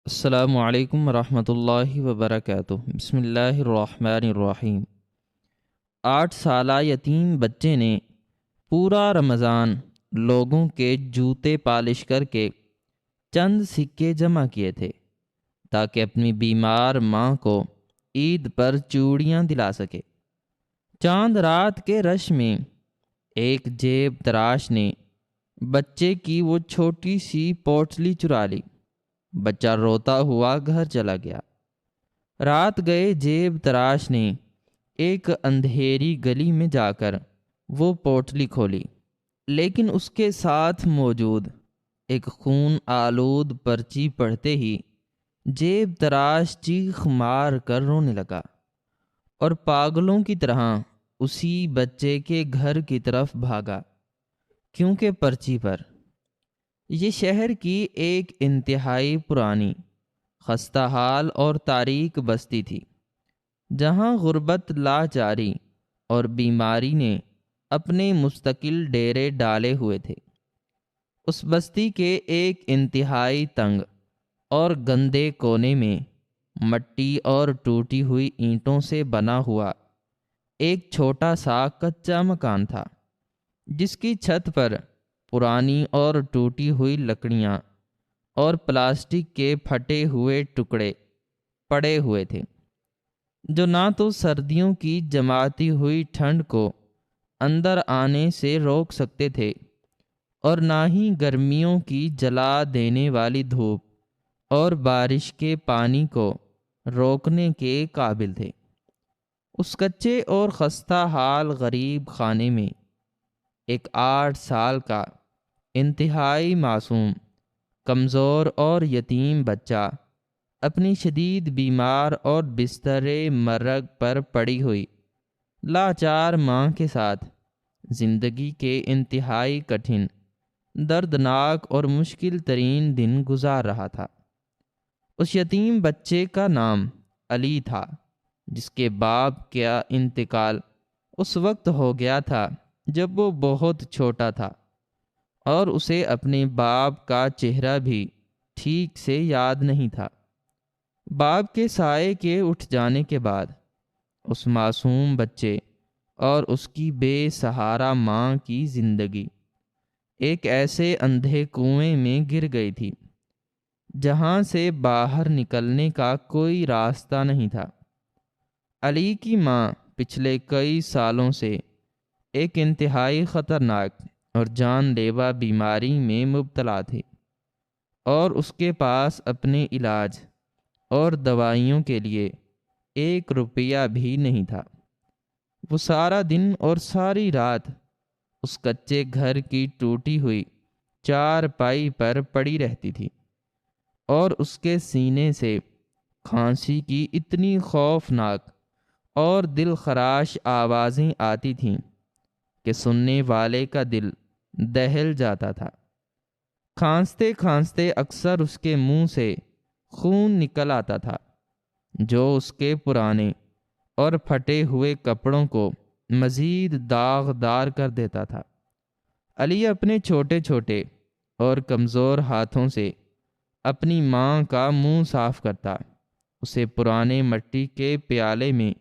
السلام علیکم ورحمۃ اللہ وبرکاتہ۔ بسم اللہ الرحمن الرحیم۔ 8 سالہ یتیم بچے نے پورا رمضان لوگوں کے جوتے پالش کر کے چند سکے جمع کیے تھے تاکہ اپنی بیمار ماں کو عید پر چوڑیاں دلا سکے۔ چاند رات کے رش میں ایک جیب تراش نے بچے کی وہ چھوٹی سی پوٹلی چرا لی۔ بچہ روتا ہوا گھر چلا گیا۔ رات گئے جیب تراش نے ایک اندھیری گلی میں جا کر وہ پوٹلی کھولی، لیکن اس کے ساتھ موجود ایک خون آلود پرچی پڑھتے ہی جیب تراش چیخ مار کر رونے لگا اور پاگلوں کی طرح اسی بچے کے گھر کی طرف بھاگا، کیونکہ پرچی پر یہ شہر کی ایک انتہائی پرانی، خستہ حال اور تاریک بستی تھی، جہاں غربت، لاچاری اور بیماری نے اپنے مستقل ڈیرے ڈالے ہوئے تھے۔ اس بستی کے ایک انتہائی تنگ اور گندے کونے میں مٹی اور ٹوٹی ہوئی اینٹوں سے بنا ہوا ایک چھوٹا سا کچا مکان تھا، جس کی چھت پر پرانی اور ٹوٹی ہوئی لکڑیاں اور پلاسٹک کے پھٹے ہوئے ٹکڑے پڑے ہوئے تھے، جو نہ تو سردیوں کی جماتی ہوئی ٹھنڈ کو اندر آنے سے روک سکتے تھے اور نہ ہی گرمیوں کی جلا دینے والی دھوپ اور بارش کے پانی کو روکنے کے قابل تھے۔ اس کچے اور خستہ حال غریب خانے میں ایک 8 سال کا انتہائی معصوم، کمزور اور یتیم بچہ اپنی شدید بیمار اور بستر مرگ پر پڑی ہوئی لاچار ماں کے ساتھ زندگی کے انتہائی کٹھن، دردناک اور مشکل ترین دن گزار رہا تھا۔ اس یتیم بچے کا نام علی تھا، جس کے باپ کا انتقال اس وقت ہو گیا تھا جب وہ بہت چھوٹا تھا، اور اسے اپنے باپ کا چہرہ بھی ٹھیک سے یاد نہیں تھا۔ باپ کے سائے کے اٹھ جانے کے بعد اس معصوم بچے اور اس کی بے سہارا ماں کی زندگی ایک ایسے اندھے کنویں میں گر گئی تھی جہاں سے باہر نکلنے کا کوئی راستہ نہیں تھا۔ علی کی ماں پچھلے کئی سالوں سے ایک انتہائی خطرناک اور جان لیوا بیماری میں مبتلا تھی، اور اس کے پاس اپنے علاج اور دوائیوں کے لیے 1 روپیہ بھی نہیں تھا۔ وہ سارا دن اور ساری رات اس کچے گھر کی ٹوٹی ہوئی چارپائی پر پڑی رہتی تھی، اور اس کے سینے سے کھانسی کی اتنی خوفناک اور دل خراش آوازیں آتی تھیں کہ سننے والے کا دل دہل جاتا تھا۔ کھانستے کھانستے اکثر اس کے منہ سے خون نکل آتا تھا، جو اس کے پرانے اور پھٹے ہوئے کپڑوں کو مزید داغدار کر دیتا تھا۔ علی اپنے چھوٹے چھوٹے اور کمزور ہاتھوں سے اپنی ماں کا منہ صاف کرتا، اسے پرانے مٹی کے پیالے میں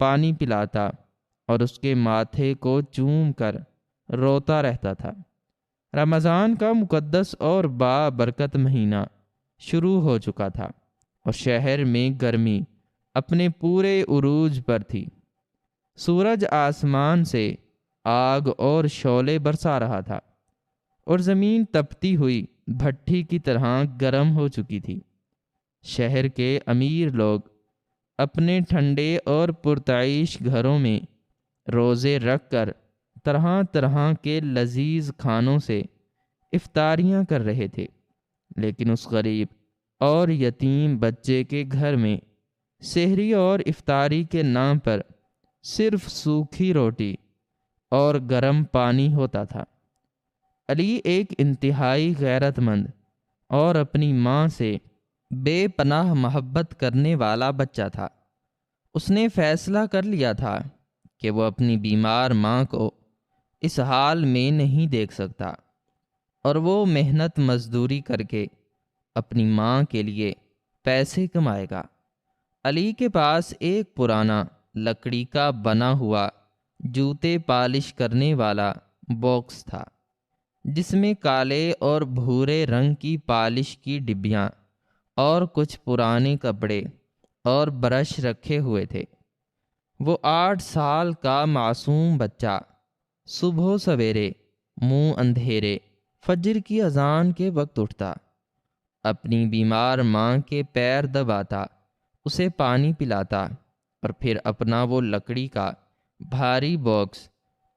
پانی پلاتا اور اس کے ماتھے کو چوم کر روتا رہتا تھا۔ رمضان کا مقدس اور بابرکت مہینہ شروع ہو چکا تھا، اور شہر میں گرمی اپنے پورے عروج پر تھی۔ سورج آسمان سے آگ اور شعلے برسا رہا تھا، اور زمین تپتی ہوئی بھٹی کی طرح گرم ہو چکی تھی۔ شہر کے امیر لوگ اپنے ٹھنڈے اور پرتعیش گھروں میں روزے رکھ کر طرح طرح کے لذیذ کھانوں سے افطاریاں کر رہے تھے، لیکن اس غریب اور یتیم بچے کے گھر میں سحری اور افطاری کے نام پر صرف سوکھی روٹی اور گرم پانی ہوتا تھا۔ علی ایک انتہائی غیرت مند اور اپنی ماں سے بے پناہ محبت کرنے والا بچہ تھا۔ اس نے فیصلہ کر لیا تھا کہ وہ اپنی بیمار ماں کو اس حال میں نہیں دیکھ سکتا، اور وہ محنت مزدوری کر کے اپنی ماں کے لیے پیسے کمائے گا۔ علی کے پاس ایک پرانا لکڑی کا بنا ہوا جوتے پالش کرنے والا باکس تھا، جس میں کالے اور بھورے رنگ کی پالش کی ڈبیاں اور کچھ پرانے کپڑے اور برش رکھے ہوئے تھے۔ وہ 8 سال کا معصوم بچہ صبح سویرے منہ اندھیرے فجر کی اذان کے وقت اٹھتا، اپنی بیمار ماں کے پیر دباتا، اسے پانی پلاتا، اور پھر اپنا وہ لکڑی کا بھاری باکس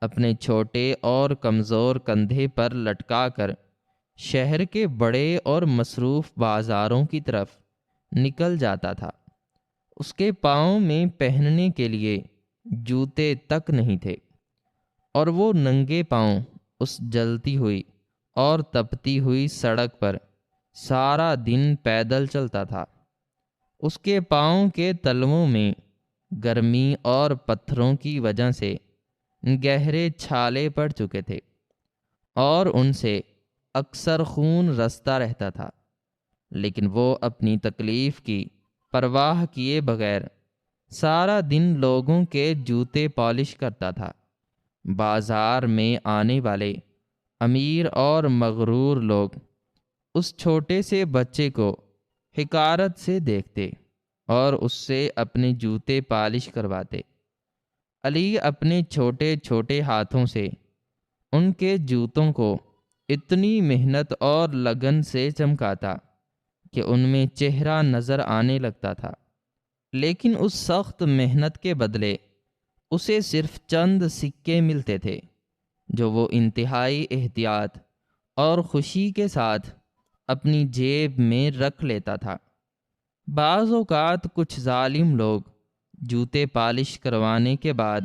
اپنے چھوٹے اور کمزور کندھے پر لٹکا کر شہر کے بڑے اور مصروف بازاروں کی طرف نکل جاتا تھا۔ اس کے پاؤں میں پہننے کے لیے جوتے تک نہیں تھے، اور وہ ننگے پاؤں اس جلتی ہوئی اور تپتی ہوئی سڑک پر سارا دن پیدل چلتا تھا۔ اس کے پاؤں کے تلووں میں گرمی اور پتھروں کی وجہ سے گہرے چھالے پڑ چکے تھے، اور ان سے اکثر خون رستا رہتا تھا، لیکن وہ اپنی تکلیف کی پرواہ کیے بغیر سارا دن لوگوں کے جوتے پالش کرتا تھا۔ بازار میں آنے والے امیر اور مغرور لوگ اس چھوٹے سے بچے کو حقارت سے دیکھتے اور اس سے اپنے جوتے پالش کرواتے۔ علی اپنے چھوٹے چھوٹے ہاتھوں سے ان کے جوتوں کو اتنی محنت اور لگن سے چمکاتا کہ ان میں چہرہ نظر آنے لگتا تھا، لیکن اس سخت محنت کے بدلے اسے صرف چند سکے ملتے تھے، جو وہ انتہائی احتیاط اور خوشی کے ساتھ اپنی جیب میں رکھ لیتا تھا۔ بعض اوقات کچھ ظالم لوگ جوتے پالش کروانے کے بعد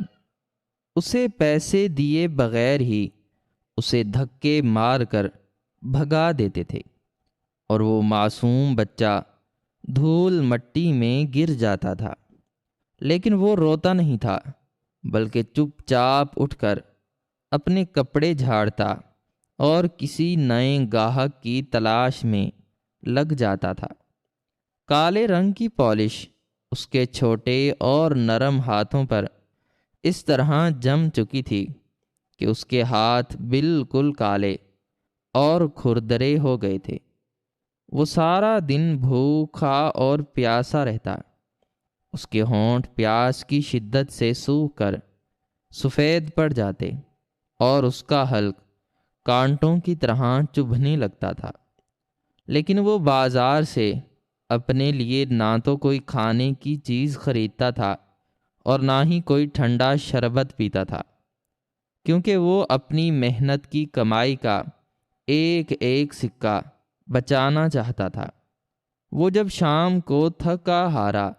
اسے پیسے دیے بغیر ہی اسے دھکے مار کر بھگا دیتے تھے، اور وہ معصوم بچہ دھول مٹی میں گر جاتا تھا، لیکن وہ روتا نہیں تھا، بلکہ چپ چاپ اٹھ کر اپنے کپڑے جھاڑتا اور کسی نئے گاہک کی تلاش میں لگ جاتا تھا۔ کالے رنگ کی پالش اس کے چھوٹے اور نرم ہاتھوں پر اس طرح جم چکی تھی کہ اس کے ہاتھ بالکل کالے اور کھردرے ہو گئے تھے۔ وہ سارا دن بھوکا اور پیاسا رہتا، اس کے ہونٹ پیاس کی شدت سے سوکھ کر سفید پڑ جاتے، اور اس کا حلق کانٹوں کی طرح چبھنے لگتا تھا، لیکن وہ بازار سے اپنے لیے نہ تو کوئی کھانے کی چیز خریدتا تھا اور نہ ہی کوئی ٹھنڈا شربت پیتا تھا، کیونکہ وہ اپنی محنت کی کمائی کا ایک ایک سکہ بچانا چاہتا تھا۔ وہ جب شام کو تھکا ہارا،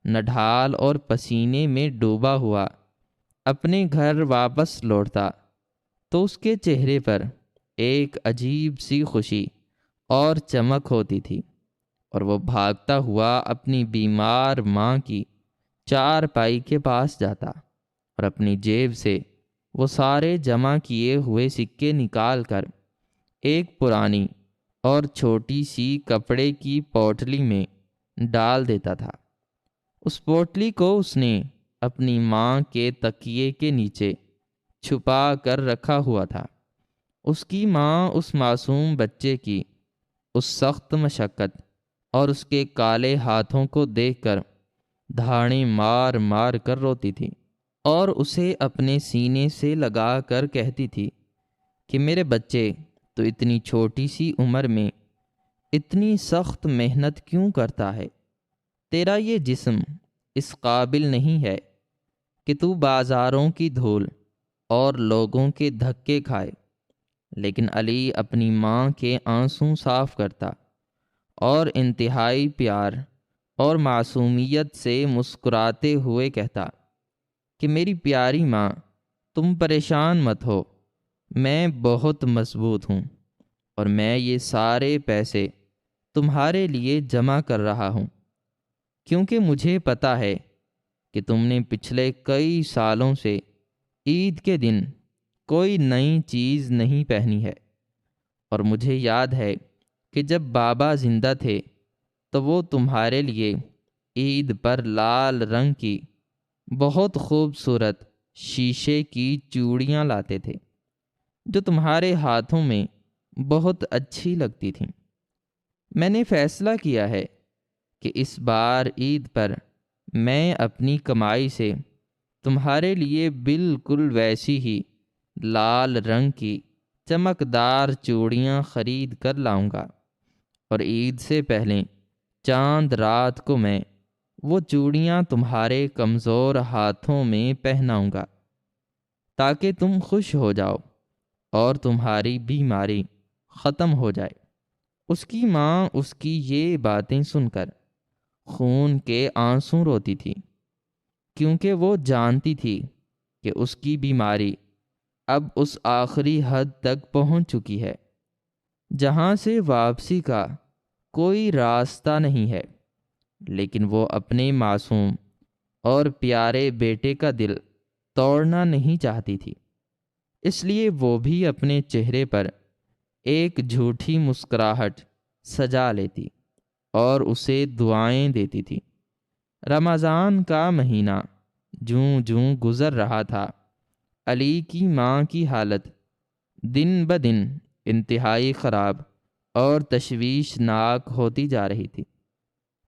نڈھال اور پسینے میں ڈوبا ہوا اپنے گھر واپس لوٹتا تو اس کے چہرے پر ایک عجیب سی خوشی اور چمک ہوتی تھی، اور وہ بھاگتا ہوا اپنی بیمار ماں کی چارپائی کے پاس جاتا اور اپنی جیب سے وہ سارے جمع کیے ہوئے سکے نکال کر ایک پرانی اور چھوٹی سی کپڑے کی پوٹلی میں ڈال دیتا تھا۔ اس پوٹلی کو اس نے اپنی ماں کے تکیے کے نیچے چھپا کر رکھا ہوا تھا۔ اس کی ماں اس معصوم بچے کی اس سخت مشقت اور اس کے کالے ہاتھوں کو دیکھ کر دھاڑیں مار مار کر روتی تھی، اور اسے اپنے سینے سے لگا کر کہتی تھی کہ میرے بچے، تو اتنی چھوٹی سی عمر میں اتنی سخت محنت کیوں کرتا ہے؟ تیرا یہ جسم اس قابل نہیں ہے کہ تو بازاروں کی دھول اور لوگوں کے دھکے کھائے۔ لیکن علی اپنی ماں کے آنسو صاف کرتا اور انتہائی پیار اور معصومیت سے مسکراتے ہوئے کہتا کہ میری پیاری ماں، تم پریشان مت ہو، میں بہت مضبوط ہوں، اور میں یہ سارے پیسے تمہارے لیے جمع کر رہا ہوں، کیونکہ مجھے پتہ ہے کہ تم نے پچھلے کئی سالوں سے عید کے دن کوئی نئی چیز نہیں پہنی ہے، اور مجھے یاد ہے کہ جب بابا زندہ تھے تو وہ تمہارے لیے عید پر لال رنگ کی بہت خوبصورت شیشے کی چوڑیاں لاتے تھے جو تمہارے ہاتھوں میں بہت اچھی لگتی تھیں۔ میں نے فیصلہ کیا ہے کہ اس بار عید پر میں اپنی کمائی سے تمہارے لیے بالکل ویسی ہی لال رنگ کی چمکدار چوڑیاں خرید کر لاؤں گا، اور عید سے پہلے چاند رات کو میں وہ چوڑیاں تمہارے کمزور ہاتھوں میں پہناؤں گا تاکہ تم خوش ہو جاؤ اور تمہاری بیماری ختم ہو جائے۔ اس کی ماں اس کی یہ باتیں سن کر خون کے آنسو روتی تھی، کیونکہ وہ جانتی تھی کہ اس کی بیماری اب اس آخری حد تک پہنچ چکی ہے جہاں سے واپسی کا کوئی راستہ نہیں ہے۔ لیکن وہ اپنے معصوم اور پیارے بیٹے کا دل توڑنا نہیں چاہتی تھی، اس لیے وہ بھی اپنے چہرے پر ایک جھوٹی مسکراہٹ سجا لیتی اور اسے دعائیں دیتی تھی۔ رمضان کا مہینہ جوں جوں گزر رہا تھا، علی کی ماں کی حالت دن بدن انتہائی خراب اور تشویشناک ہوتی جا رہی تھی۔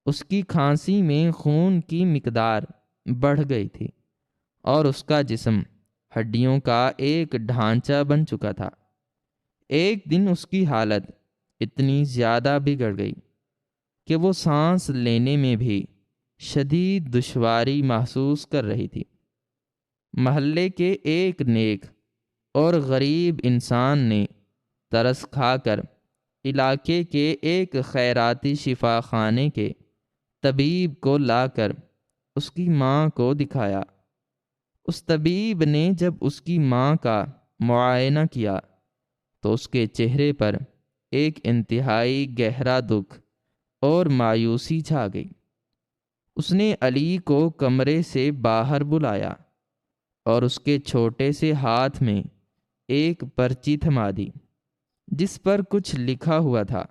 اس کی کھانسی میں خون کی مقدار بڑھ گئی تھی اور اس کا جسم ہڈیوں کا ایک ڈھانچہ بن چکا تھا۔ ایک دن اس کی حالت اتنی زیادہ بگڑ گئی کہ وہ سانس لینے میں بھی شدید دشواری محسوس کر رہی تھی۔ محلے کے ایک نیک اور غریب انسان نے ترس کھا کر علاقے کے ایک خیراتی شفا خانے کے طبیب کو لا کر اس کی ماں کو دکھایا۔ اس طبیب نے جب اس کی ماں کا معائنہ کیا تو اس کے چہرے پر ایک انتہائی گہرا دکھ اور مایوسی چھا گئی۔ اس نے علی کو کمرے سے باہر بلایا اور اس کے چھوٹے سے ہاتھ میں ایک پرچی تھما دی جس پر کچھ لکھا ہوا تھا۔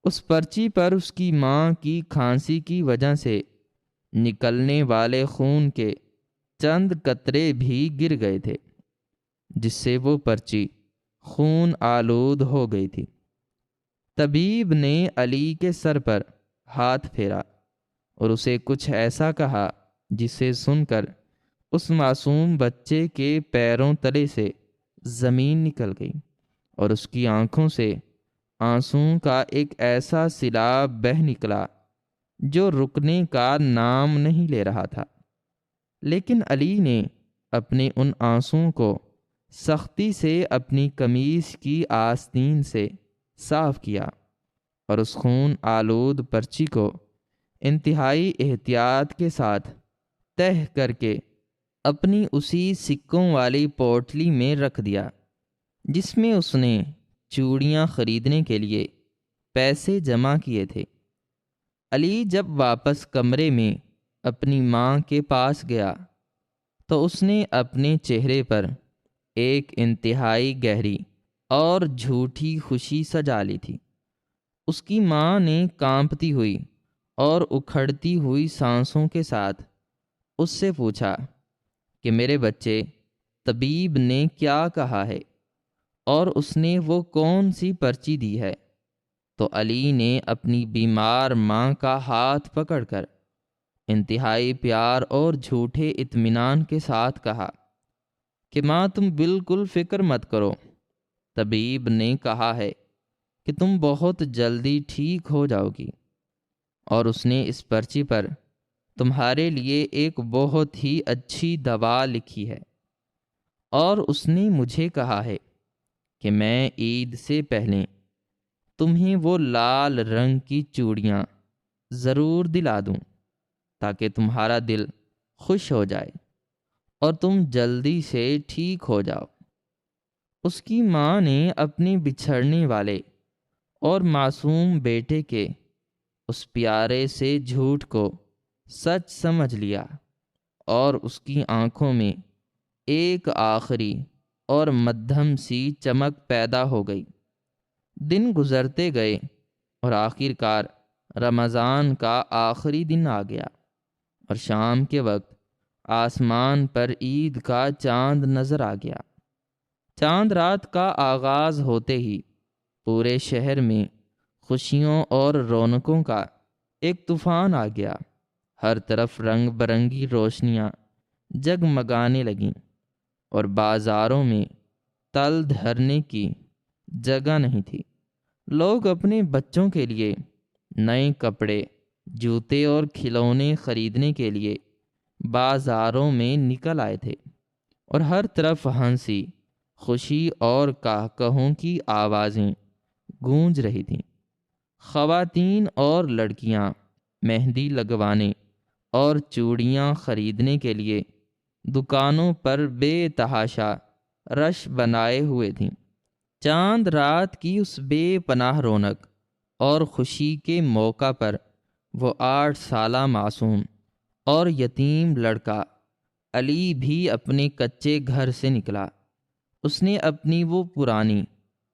اس پرچی پر اس کی ماں کی کھانسی کی وجہ سے نکلنے والے خون کے چند قطرے بھی گر گئے تھے، جس سے وہ پرچی خون آلود ہو گئی تھی۔ طبیب نے علی کے سر پر ہاتھ پھیرا اور اسے کچھ ایسا کہا جسے سن کر اس معصوم بچے کے پیروں تلے سے زمین نکل گئی اور اس کی آنکھوں سے آنسوں کا ایک ایسا سیلاب بہہ نکلا جو رکنے کا نام نہیں لے رہا تھا۔ لیکن علی نے اپنے ان آنسوں کو سختی سے اپنی قمیص کی آستین سے صاف کیا اور اس خون آلود پرچی کو انتہائی احتیاط کے ساتھ تہہ کر کے اپنی اسی سکوں والی پوٹلی میں رکھ دیا جس میں اس نے چوڑیاں خریدنے کے لیے پیسے جمع کیے تھے۔ علی جب واپس کمرے میں اپنی ماں کے پاس گیا تو اس نے اپنے چہرے پر ایک انتہائی گہری اور جھوٹی خوشی سجا لی تھی۔ اس کی ماں نے کانپتی ہوئی اور اکھڑتی ہوئی سانسوں کے ساتھ اس سے پوچھا کہ میرے بچے، طبیب نے کیا کہا ہے اور اس نے وہ کون سی پرچی دی ہے؟ تو علی نے اپنی بیمار ماں کا ہاتھ پکڑ کر انتہائی پیار اور جھوٹے اطمینان کے ساتھ کہا کہ ماں، تم بالکل فکر مت کرو، طبیب نے کہا ہے کہ تم بہت جلدی ٹھیک ہو جاؤ گی، اور اس نے اس پرچی پر تمہارے لیے ایک بہت ہی اچھی دوا لکھی ہے، اور اس نے مجھے کہا ہے کہ میں عید سے پہلے تمہیں وہ لال رنگ کی چوڑیاں ضرور دلا دوں تاکہ تمہارا دل خوش ہو جائے اور تم جلدی سے ٹھیک ہو جاؤ۔ اس کی ماں نے اپنے بچھڑنے والے اور معصوم بیٹے کے اس پیارے سے جھوٹ کو سچ سمجھ لیا اور اس کی آنکھوں میں ایک آخری اور مدھم سی چمک پیدا ہو گئی۔ دن گزرتے گئے اور آخر کار رمضان کا آخری دن آ گیا اور شام کے وقت آسمان پر عید کا چاند نظر آ گیا۔ چاند رات کا آغاز ہوتے ہی پورے شہر میں خوشیوں اور رونقوں کا ایک طوفان آ گیا۔ ہر طرف رنگ برنگی روشنیاں جگمگانے لگیں اور بازاروں میں تل دھرنے کی جگہ نہیں تھی۔ لوگ اپنے بچوں کے لیے نئے کپڑے، جوتے اور کھلونے خریدنے کے لیے بازاروں میں نکل آئے تھے اور ہر طرف ہنسی، خوشی اور کہوں کی آوازیں گونج رہی تھیں۔ خواتین اور لڑکیاں مہندی لگوانے اور چوڑیاں خریدنے کے لیے دکانوں پر بے تحاشا رش بنائے ہوئے تھیں۔ چاند رات کی اس بے پناہ رونق اور خوشی کے موقع پر وہ 8 سالہ معصوم اور یتیم لڑکا علی بھی اپنے کچے گھر سے نکلا۔ اس نے اپنی وہ پرانی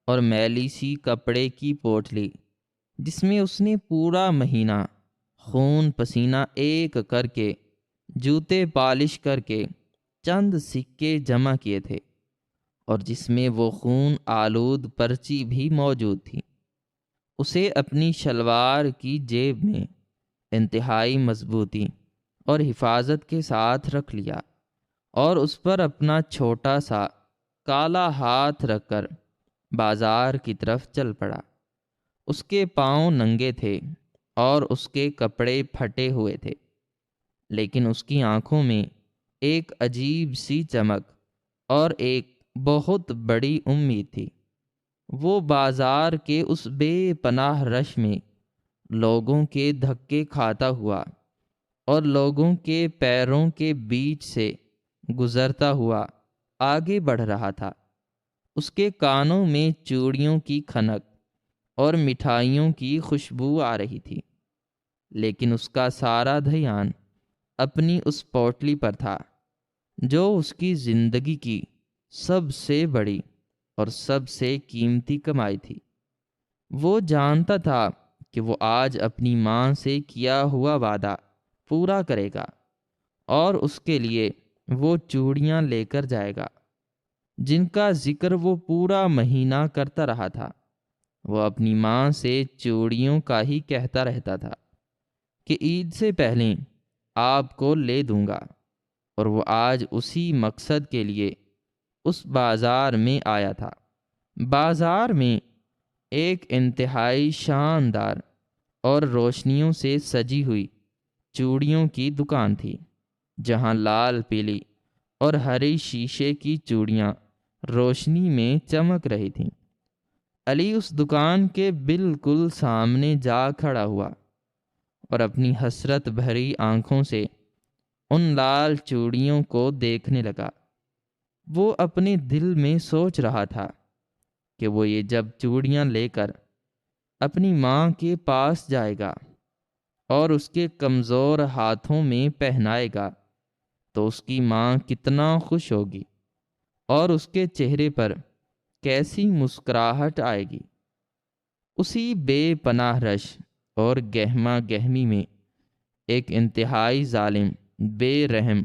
اور میلی سی کپڑے کی پوٹلی جس میں اس نے پورا مہینہ خون پسینہ ایک کر کے جوتے پالش کر کے چند سکے جمع کیے تھے اور جس میں وہ خون آلود پرچی بھی موجود تھی، اسے اپنی شلوار کی جیب میں انتہائی مضبوطی اور حفاظت کے ساتھ رکھ لیا اور اس پر اپنا چھوٹا سا کالا ہاتھ رکھ کر بازار کی طرف چل پڑا۔ اس کے پاؤں ننگے تھے اور اس کے کپڑے پھٹے ہوئے تھے، لیکن اس کی آنکھوں میں ایک عجیب سی چمک اور ایک بہت بڑی امید تھی۔ وہ بازار کے اس بے پناہ رش میں لوگوں کے دھکے کھاتا ہوا اور لوگوں کے پیروں کے بیچ سے گزرتا ہوا آگے بڑھ رہا تھا۔ اس کے کانوں میں چوڑیوں کی کھنک اور مٹھائیوں کی خوشبو آ رہی تھی، لیکن اس کا سارا دھیان اپنی اس پوٹلی پر تھا جو اس کی زندگی کی سب سے بڑی اور سب سے قیمتی کمائی تھی۔ وہ جانتا تھا کہ وہ آج اپنی ماں سے کیا ہوا وعدہ پورا کرے گا اور اس کے لیے وہ چوڑیاں لے کر جائے گا جن کا ذکر وہ پورا مہینہ کرتا رہا تھا۔ وہ اپنی ماں سے چوڑیوں کا ہی کہتا رہتا تھا کہ عید سے پہلے آپ کو لے دوں گا، اور وہ آج اسی مقصد کے لیے اس بازار میں آیا تھا۔ بازار میں ایک انتہائی شاندار اور روشنیوں سے سجی ہوئی چوڑیوں کی دکان تھی، جہاں لال، پیلی اور ہری شیشے کی چوڑیاں روشنی میں چمک رہی تھیں۔ علی اس دکان کے بالکل سامنے جا کھڑا ہوا اور اپنی حسرت بھری آنکھوں سے ان لال چوڑیوں کو دیکھنے لگا۔ وہ اپنے دل میں سوچ رہا تھا کہ وہ یہ جب چوڑیاں لے کر اپنی ماں کے پاس جائے گا اور اس کے کمزور ہاتھوں میں پہنائے گا تو اس کی ماں کتنا خوش ہوگی اور اس کے چہرے پر کیسی مسکراہٹ آئے گی۔ اسی بے پناہ رش اور گہما گہمی میں ایک انتہائی ظالم، بے رحم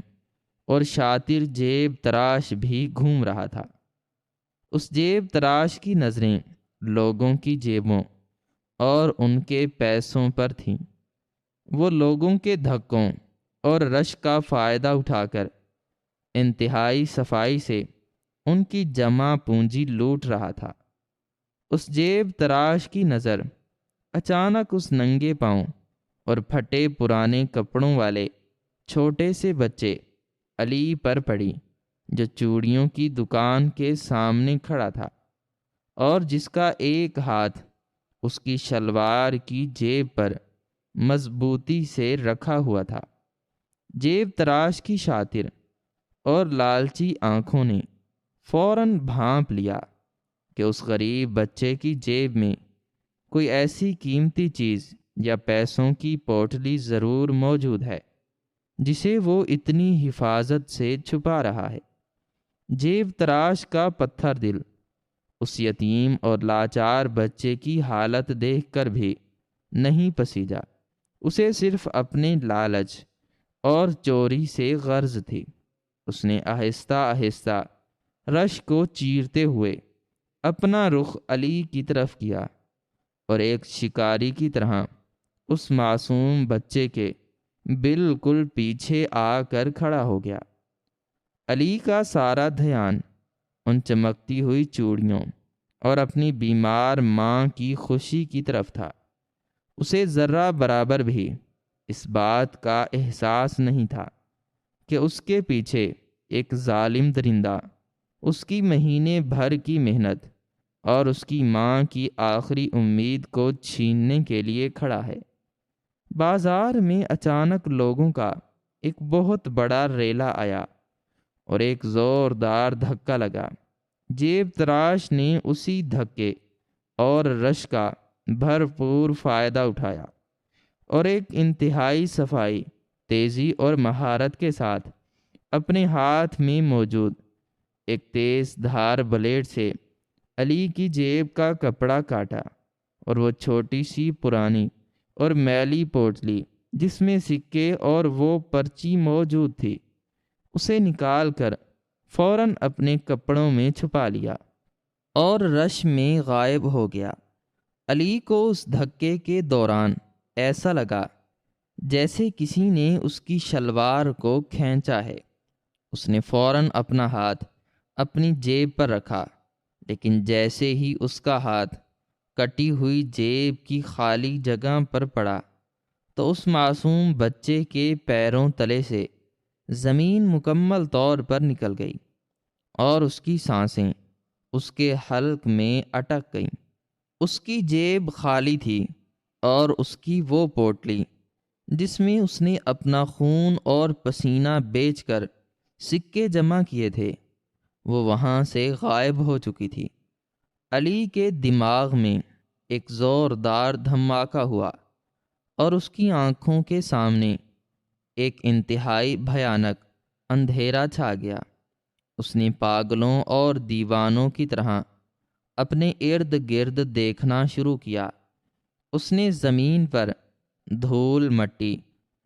اور شاطر جیب تراش بھی گھوم رہا تھا۔ اس جیب تراش کی نظریں لوگوں کی جیبوں اور ان کے پیسوں پر تھیں۔ وہ لوگوں کے دھکوں اور رش کا فائدہ اٹھا کر انتہائی صفائی سے ان کی جمع پونجی لوٹ رہا تھا۔ اس جیب تراش کی نظر اچانک اس ننگے پاؤں اور پھٹے پرانے کپڑوں والے چھوٹے سے بچے علی پر پڑی، جو چوڑیوں کی دکان کے سامنے کھڑا تھا اور جس کا ایک ہاتھ اس کی شلوار کی جیب پر مضبوطی سے رکھا ہوا تھا۔ جیب تراش کی شاطر اور لالچی آنکھوں نے فوراً بھانپ لیا کہ اس غریب بچے کی جیب میں کوئی ایسی قیمتی چیز یا پیسوں کی پوٹلی ضرور موجود ہے جسے وہ اتنی حفاظت سے چھپا رہا ہے۔ جیب تراش کا پتھر دل اس یتیم اور لاچار بچے کی حالت دیکھ کر بھی نہیں پسیجا۔ اسے صرف اپنے لالچ اور چوری سے غرض تھی۔ اس نے آہستہ آہستہ رش کو چیرتے ہوئے اپنا رخ علی کی طرف کیا اور ایک شکاری کی طرح اس معصوم بچے کے بالکل پیچھے آ کر کھڑا ہو گیا۔ علی کا سارا دھیان ان چمکتی ہوئی چوڑیوں اور اپنی بیمار ماں کی خوشی کی طرف تھا۔ اسے ذرہ برابر بھی اس بات کا احساس نہیں تھا کہ اس کے پیچھے ایک ظالم درندہ اس کی مہینے بھر کی محنت اور اس کی ماں کی آخری امید کو چھیننے کے لیے کھڑا ہے۔ بازار میں اچانک لوگوں کا ایک بہت بڑا ریلا آیا اور ایک زوردار دھکا لگا۔ جیب تراش نے اسی دھکے اور رش کا بھرپور فائدہ اٹھایا اور ایک انتہائی صفائی، تیزی اور مہارت کے ساتھ اپنے ہاتھ میں موجود ایک تیز دھار بلیڈ سے علی کی جیب کا کپڑا کاٹا اور وہ چھوٹی سی پرانی اور میلی پوٹلی جس میں سکے اور وہ پرچی موجود تھی اسے نکال کر فوراً اپنے کپڑوں میں چھپا لیا اور رش میں غائب ہو گیا۔ علی کو اس دھکے کے دوران ایسا لگا جیسے کسی نے اس کی شلوار کو کھینچا ہے۔ اس نے فوراً اپنا ہاتھ اپنی جیب پر رکھا، لیکن جیسے ہی اس کا ہاتھ کٹی ہوئی جیب کی خالی جگہ پر پڑا تو اس معصوم بچے کے پیروں تلے سے زمین مکمل طور پر نکل گئی اور اس کی سانسیں اس کے حلق میں اٹک گئیں۔ اس کی جیب خالی تھی اور اس کی وہ پوٹلی جس میں اس نے اپنا خون اور پسینہ بیچ کر سکے جمع کیے تھے وہ وہاں سے غائب ہو چکی تھی۔ علی کے دماغ میں ایک زوردار دھماکہ ہوا اور اس کی آنکھوں کے سامنے ایک انتہائی بھیانک اندھیرا چھا گیا۔ اس نے پاگلوں اور دیوانوں کی طرح اپنے ارد گرد دیکھنا شروع کیا۔ اس نے زمین پر دھول مٹی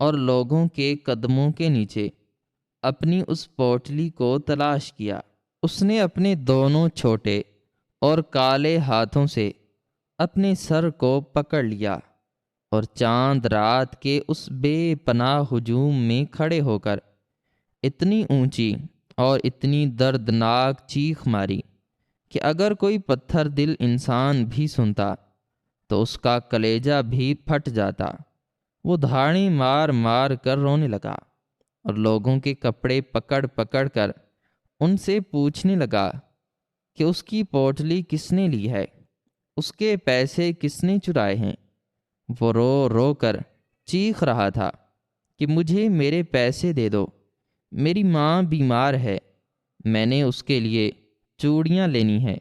اور لوگوں کے قدموں کے نیچے اپنی اس پوٹلی کو تلاش کیا۔ اس نے اپنے دونوں چھوٹے اور کالے ہاتھوں سے اپنے سر کو پکڑ لیا اور چاند رات کے اس بے پناہ ہجوم میں کھڑے ہو کر اتنی اونچی اور اتنی دردناک چیخ ماری کہ اگر کوئی پتھر دل انسان بھی سنتا تو اس کا کلیجہ بھی پھٹ جاتا۔ وہ دھاڑیں مار مار کر رونے لگا اور لوگوں کے کپڑے پکڑ پکڑ کر ان سے پوچھنے لگا کہ اس کی پوٹلی کس نے لی ہے، اس کے پیسے کس نے چرائے ہیں۔ وہ رو رو کر چیخ رہا تھا کہ مجھے میرے پیسے دے دو، میری ماں بیمار ہے، میں نے اس کے لیے چوڑیاں لینی ہیں،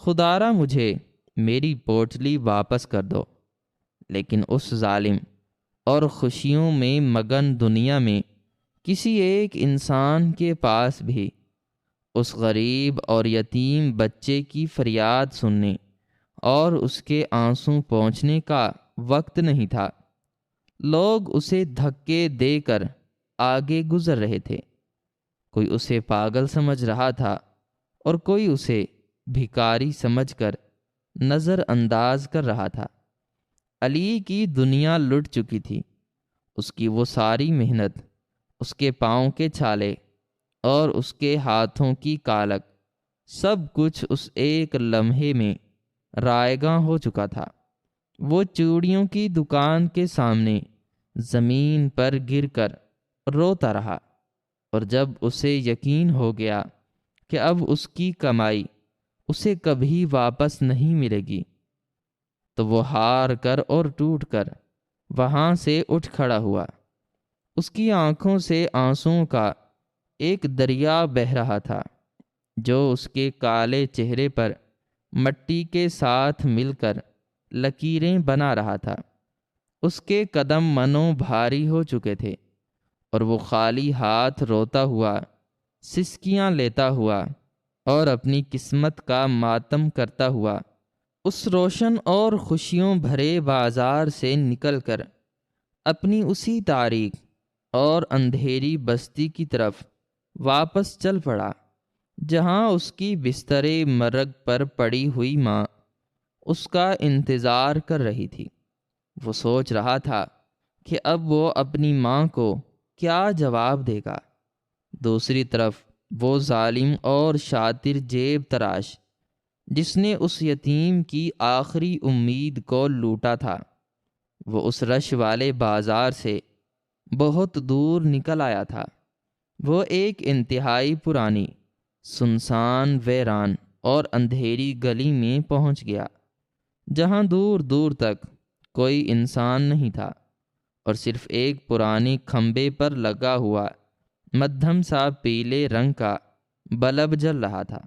خدارا مجھے میری پوٹلی واپس کر دو۔ لیکن اس ظالم اور خوشیوں میں مگن دنیا میں کسی ایک انسان کے پاس بھی اس غریب اور یتیم بچے کی فریاد سننے اور اس کے آنسو پہنچنے کا وقت نہیں تھا۔ لوگ اسے دھکے دے کر آگے گزر رہے تھے، کوئی اسے پاگل سمجھ رہا تھا اور کوئی اسے بھکاری سمجھ کر نظر انداز کر رہا تھا۔ علی کی دنیا لٹ چکی تھی۔ اس کی وہ ساری محنت، اس کے پاؤں کے چھالے اور اس کے ہاتھوں کی کالک، سب کچھ اس ایک لمحے میں رائیگاں ہو چکا تھا۔ وہ چوڑیوں کی دکان کے سامنے زمین پر گر کر روتا رہا، اور جب اسے یقین ہو گیا کہ اب اس کی کمائی اسے کبھی واپس نہیں ملے گی تو وہ ہار کر اور ٹوٹ کر وہاں سے اٹھ کھڑا ہوا۔ اس کی آنکھوں سے آنسوؤں کا ایک دریا بہہ رہا تھا جو اس کے کالے چہرے پر مٹی کے ساتھ مل کر لکیریں بنا رہا تھا۔ اس کے قدم منوں بھاری ہو چکے تھے اور وہ خالی ہاتھ روتا ہوا، سسکیاں لیتا ہوا اور اپنی قسمت کا ماتم کرتا ہوا اس روشن اور خوشیوں بھرے بازار سے نکل کر اپنی اسی تاریک اور اندھیری بستی کی طرف واپس چل پڑا جہاں اس کی بستر مرگ پر پڑی ہوئی ماں اس کا انتظار کر رہی تھی۔ وہ سوچ رہا تھا کہ اب وہ اپنی ماں کو کیا جواب دے گا۔ دوسری طرف وہ ظالم اور شاطر جیب تراش جس نے اس یتیم کی آخری امید کو لوٹا تھا، وہ اس رش والے بازار سے بہت دور نکل آیا تھا۔ وہ ایک انتہائی پرانی، سنسان، ویران اور اندھیری گلی میں پہنچ گیا جہاں دور دور تک کوئی انسان نہیں تھا اور صرف ایک پرانے کھمبے پر لگا ہوا مدھم سا پیلے رنگ کا بلب جل رہا تھا۔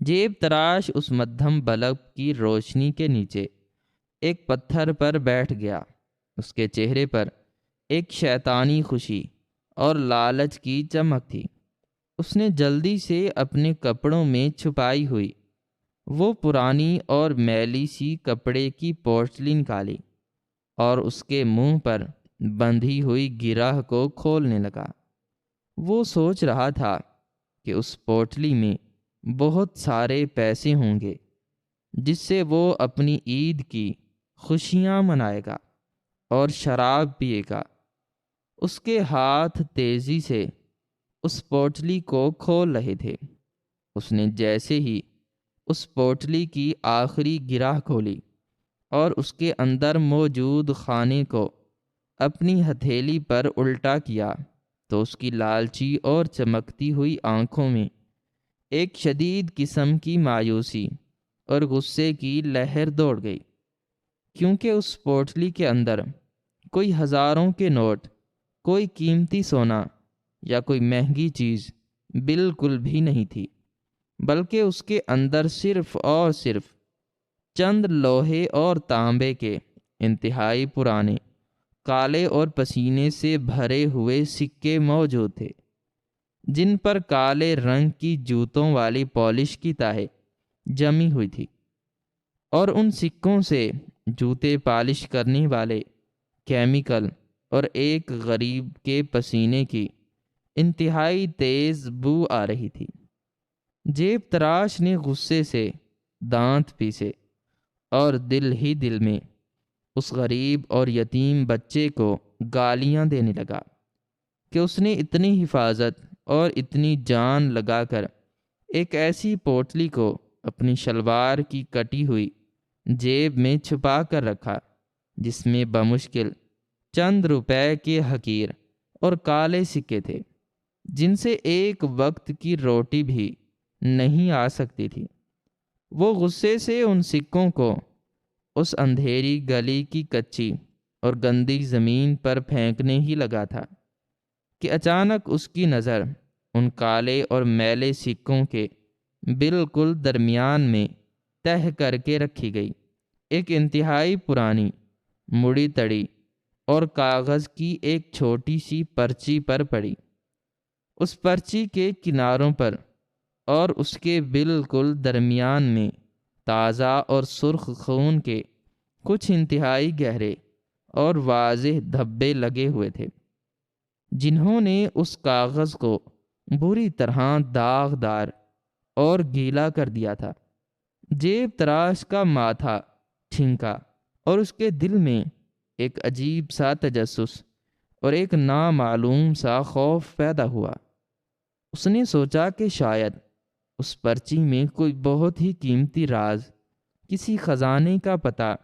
جیب تراش اس مدھم بلب کی روشنی کے نیچے ایک پتھر پر بیٹھ گیا۔ اس کے چہرے پر ایک شیطانی خوشی اور لالچ کی چمک تھی۔ اس نے جلدی سے اپنے کپڑوں میں چھپائی ہوئی وہ پرانی اور میلی سی کپڑے کی پوٹلی نکالی اور اس کے منہ پر بندھی ہوئی گرہ کو کھولنے لگا۔ وہ سوچ رہا تھا کہ اس پوٹلی میں بہت سارے پیسے ہوں گے جس سے وہ اپنی عید کی خوشیاں منائے گا اور شراب پیے گا۔ اس کے ہاتھ تیزی سے اس پوٹلی کو کھول رہے تھے۔ اس نے جیسے ہی اس پوٹلی کی آخری گرہ کھولی اور اس کے اندر موجود خانے کو اپنی ہتھیلی پر الٹا کیا تو اس کی لالچی اور چمکتی ہوئی آنکھوں میں ایک شدید قسم کی مایوسی اور غصے کی لہر دوڑ گئی، کیونکہ اس پوٹلی کے اندر کوئی ہزاروں کے نوٹ، کوئی قیمتی سونا یا کوئی مہنگی چیز بالکل بھی نہیں تھی، بلکہ اس کے اندر صرف اور صرف چند لوہے اور تانبے کے انتہائی پرانے، کالے اور پسینے سے بھرے ہوئے سکے موجود تھے جن پر کالے رنگ کی جوتوں والی پالش کی تہیں جمی ہوئی تھی، اور ان سکوں سے جوتے پالش کرنے والے کیمیکل اور ایک غریب کے پسینے کی انتہائی تیز بو آ رہی تھی۔ جیب تراش نے غصے سے دانت پیسے اور دل ہی دل میں اس غریب اور یتیم بچے کو گالیاں دینے لگا کہ اس نے اتنی حفاظت اور اتنی جان لگا کر ایک ایسی پوٹلی کو اپنی شلوار کی کٹی ہوئی جیب میں چھپا کر رکھا جس میں بمشکل چند روپے کے حقیر اور کالے سکے تھے جن سے ایک وقت کی روٹی بھی نہیں آ سکتی تھی۔ وہ غصے سے ان سکوں کو اس اندھیری گلی کی کچی اور گندی زمین پر پھینکنے ہی لگا تھا کہ اچانک اس کی نظر ان کالے اور میلے سکوں کے بالکل درمیان میں تہہ کر کے رکھی گئی ایک انتہائی پرانی، مڑی تڑی اور کاغذ کی ایک چھوٹی سی پرچی پر پڑی۔ اس پرچی کے کناروں پر اور اس کے بالکل درمیان میں تازہ اور سرخ خون کے کچھ انتہائی گہرے اور واضح دھبے لگے ہوئے تھے جنہوں نے اس کاغذ کو بری طرح داغدار اور گیلا کر دیا تھا۔ جیب تراش کا ماتھا ٹھنکا اور اس کے دل میں ایک عجیب سا تجسس اور ایک نامعلوم سا خوف پیدا ہوا۔ اس نے سوچا کہ شاید اس پرچی میں کوئی بہت ہی قیمتی راز، کسی خزانے کا پتہ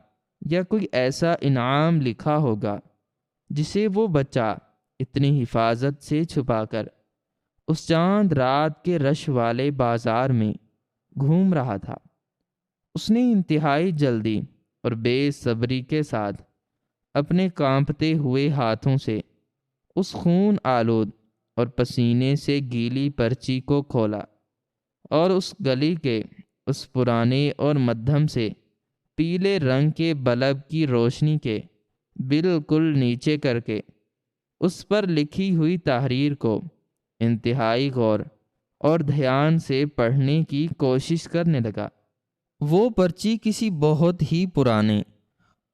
یا کوئی ایسا انعام لکھا ہوگا جسے وہ بچہ اتنی حفاظت سے چھپا کر اس چاند رات کے رش والے بازار میں گھوم رہا تھا۔ اس نے انتہائی جلدی اور بے صبری کے ساتھ اپنے کانپتے ہوئے ہاتھوں سے اس خون آلود اور پسینے سے گیلی پرچی کو کھولا اور اس گلی کے اس پرانے اور مدھم سے پیلے رنگ کے بلب کی روشنی کے بالکل نیچے کر کے اس پر لکھی ہوئی تحریر کو انتہائی غور اور دھیان سے پڑھنے کی کوشش کرنے لگا۔ وہ پرچی کسی بہت ہی پرانے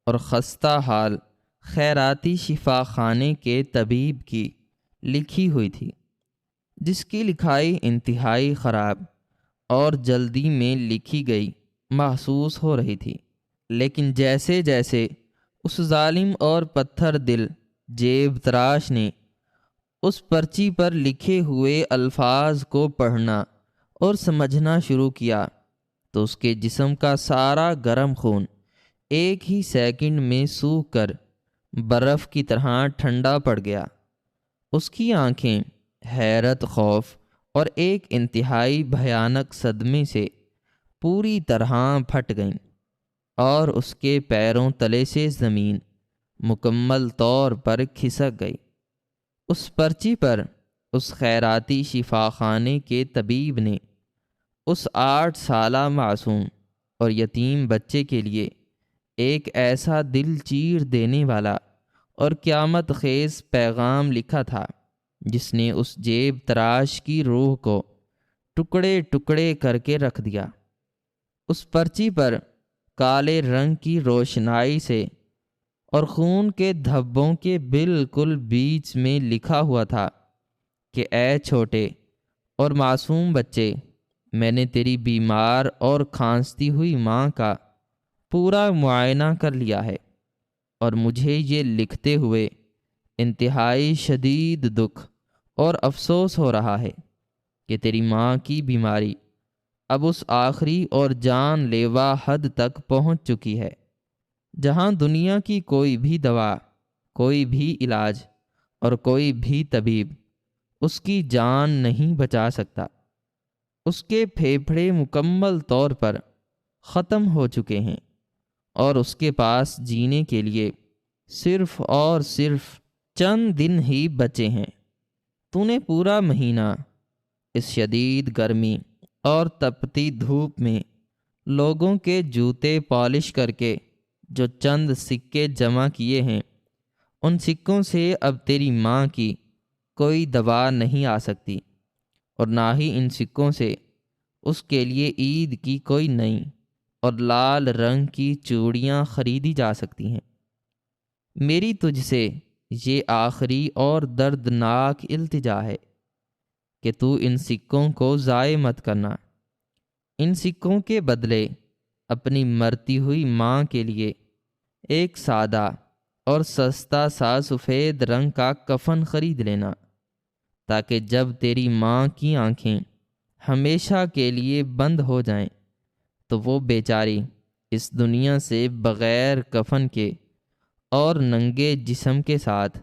اور خستہ حال خیراتی شفا خانے کے طبیب کی لکھی ہوئی تھی، جس کی لکھائی انتہائی خراب اور جلدی میں لکھی گئی محسوس ہو رہی تھی۔ لیکن جیسے جیسے اس ظالم اور پتھر دل جیب تراش نے اس پرچی پر لکھے ہوئے الفاظ کو پڑھنا اور سمجھنا شروع کیا تو اس کے جسم کا سارا گرم خون ایک ہی سیکنڈ میں سوکھ کر برف کی طرح ٹھنڈا پڑ گیا۔ اس کی آنکھیں حیرت، خوف اور ایک انتہائی بھیانک صدمے سے پوری طرح پھٹ گئیں، اور اس کے پیروں تلے سے زمین مکمل طور پر کھسک گئی۔ اس پرچی پر اس خیراتی شفا خانے کے طبیب نے اس 8 سالہ معصوم اور یتیم بچے کے لیے ایک ایسا دل چیر دینے والا اور قیامت خیز پیغام لکھا تھا، جس نے اس جیب تراش کی روح کو ٹکڑے ٹکڑے کر کے رکھ دیا۔ اس پرچی پر کالے رنگ کی روشنائی سے اور خون کے دھبوں کے بالکل بیچ میں لکھا ہوا تھا کہ اے چھوٹے اور معصوم بچے، میں نے تیری بیمار اور کھانستی ہوئی ماں کا پورا معائنہ کر لیا ہے، اور مجھے یہ لکھتے ہوئے انتہائی شدید دکھ اور افسوس ہو رہا ہے کہ تیری ماں کی بیماری اب اس آخری اور جان لیوا حد تک پہنچ چکی ہے جہاں دنیا کی کوئی بھی دوا، کوئی بھی علاج اور کوئی بھی طبیب اس کی جان نہیں بچا سکتا۔ اس کے پھیپھڑے مکمل طور پر ختم ہو چکے ہیں، اور اس کے پاس جینے کے لیے صرف اور صرف چند دن ہی بچے ہیں۔ تو نے پورا مہینہ اس شدید گرمی اور تپتی دھوپ میں لوگوں کے جوتے پالش کر کے جو چند سکے جمع کیے ہیں، ان سکوں سے اب تیری ماں کی کوئی دوا نہیں آ سکتی، اور نہ ہی ان سکوں سے اس کے لیے عید کی کوئی نئی اور لال رنگ کی چوڑیاں خریدی جا سکتی ہیں۔ میری تجھ سے یہ آخری اور دردناک التجا ہے کہ تو ان سکوں کو ضائع مت کرنا۔ ان سکوں کے بدلے اپنی مرتی ہوئی ماں کے لیے ایک سادہ اور سستا سا سفید رنگ کا کفن خرید لینا، تاکہ جب تیری ماں کی آنکھیں ہمیشہ کے لیے بند ہو جائیں تو وہ بیچاری اس دنیا سے بغیر کفن کے اور ننگے جسم کے ساتھ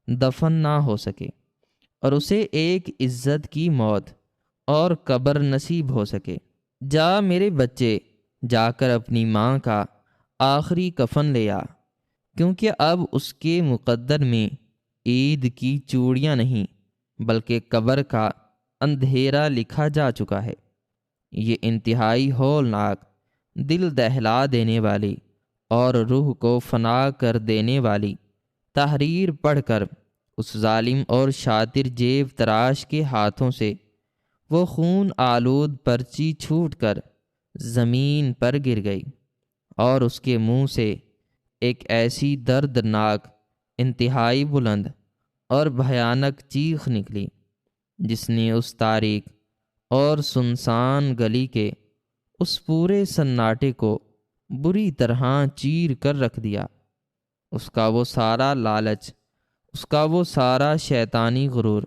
دفن نہ ہو سکے، اور اسے ایک عزت کی موت اور قبر نصیب ہو سکے۔ جا میرے بچے، جا کر اپنی ماں کا آخری کفن لے آ، کیونکہ اب اس کے مقدر میں عید کی چوڑیاں نہیں بلکہ قبر کا اندھیرا لکھا جا چکا ہے۔ یہ انتہائی ہولناک، دل دہلا دینے والی اور روح کو فنا کر دینے والی تحریر پڑھ کر اس ظالم اور شاطر جیب تراش کے ہاتھوں سے وہ خون آلود پرچی چھوٹ کر زمین پر گر گئی، اور اس کے منہ سے ایک ایسی دردناک، انتہائی بلند اور بھیانک چیخ نکلی جس نے اس تاریک اور سنسان گلی کے اس پورے سناٹے کو بری طرح چیر کر رکھ دیا۔ اس کا وہ سارا لالچ، اس کا وہ سارا شیطانی غرور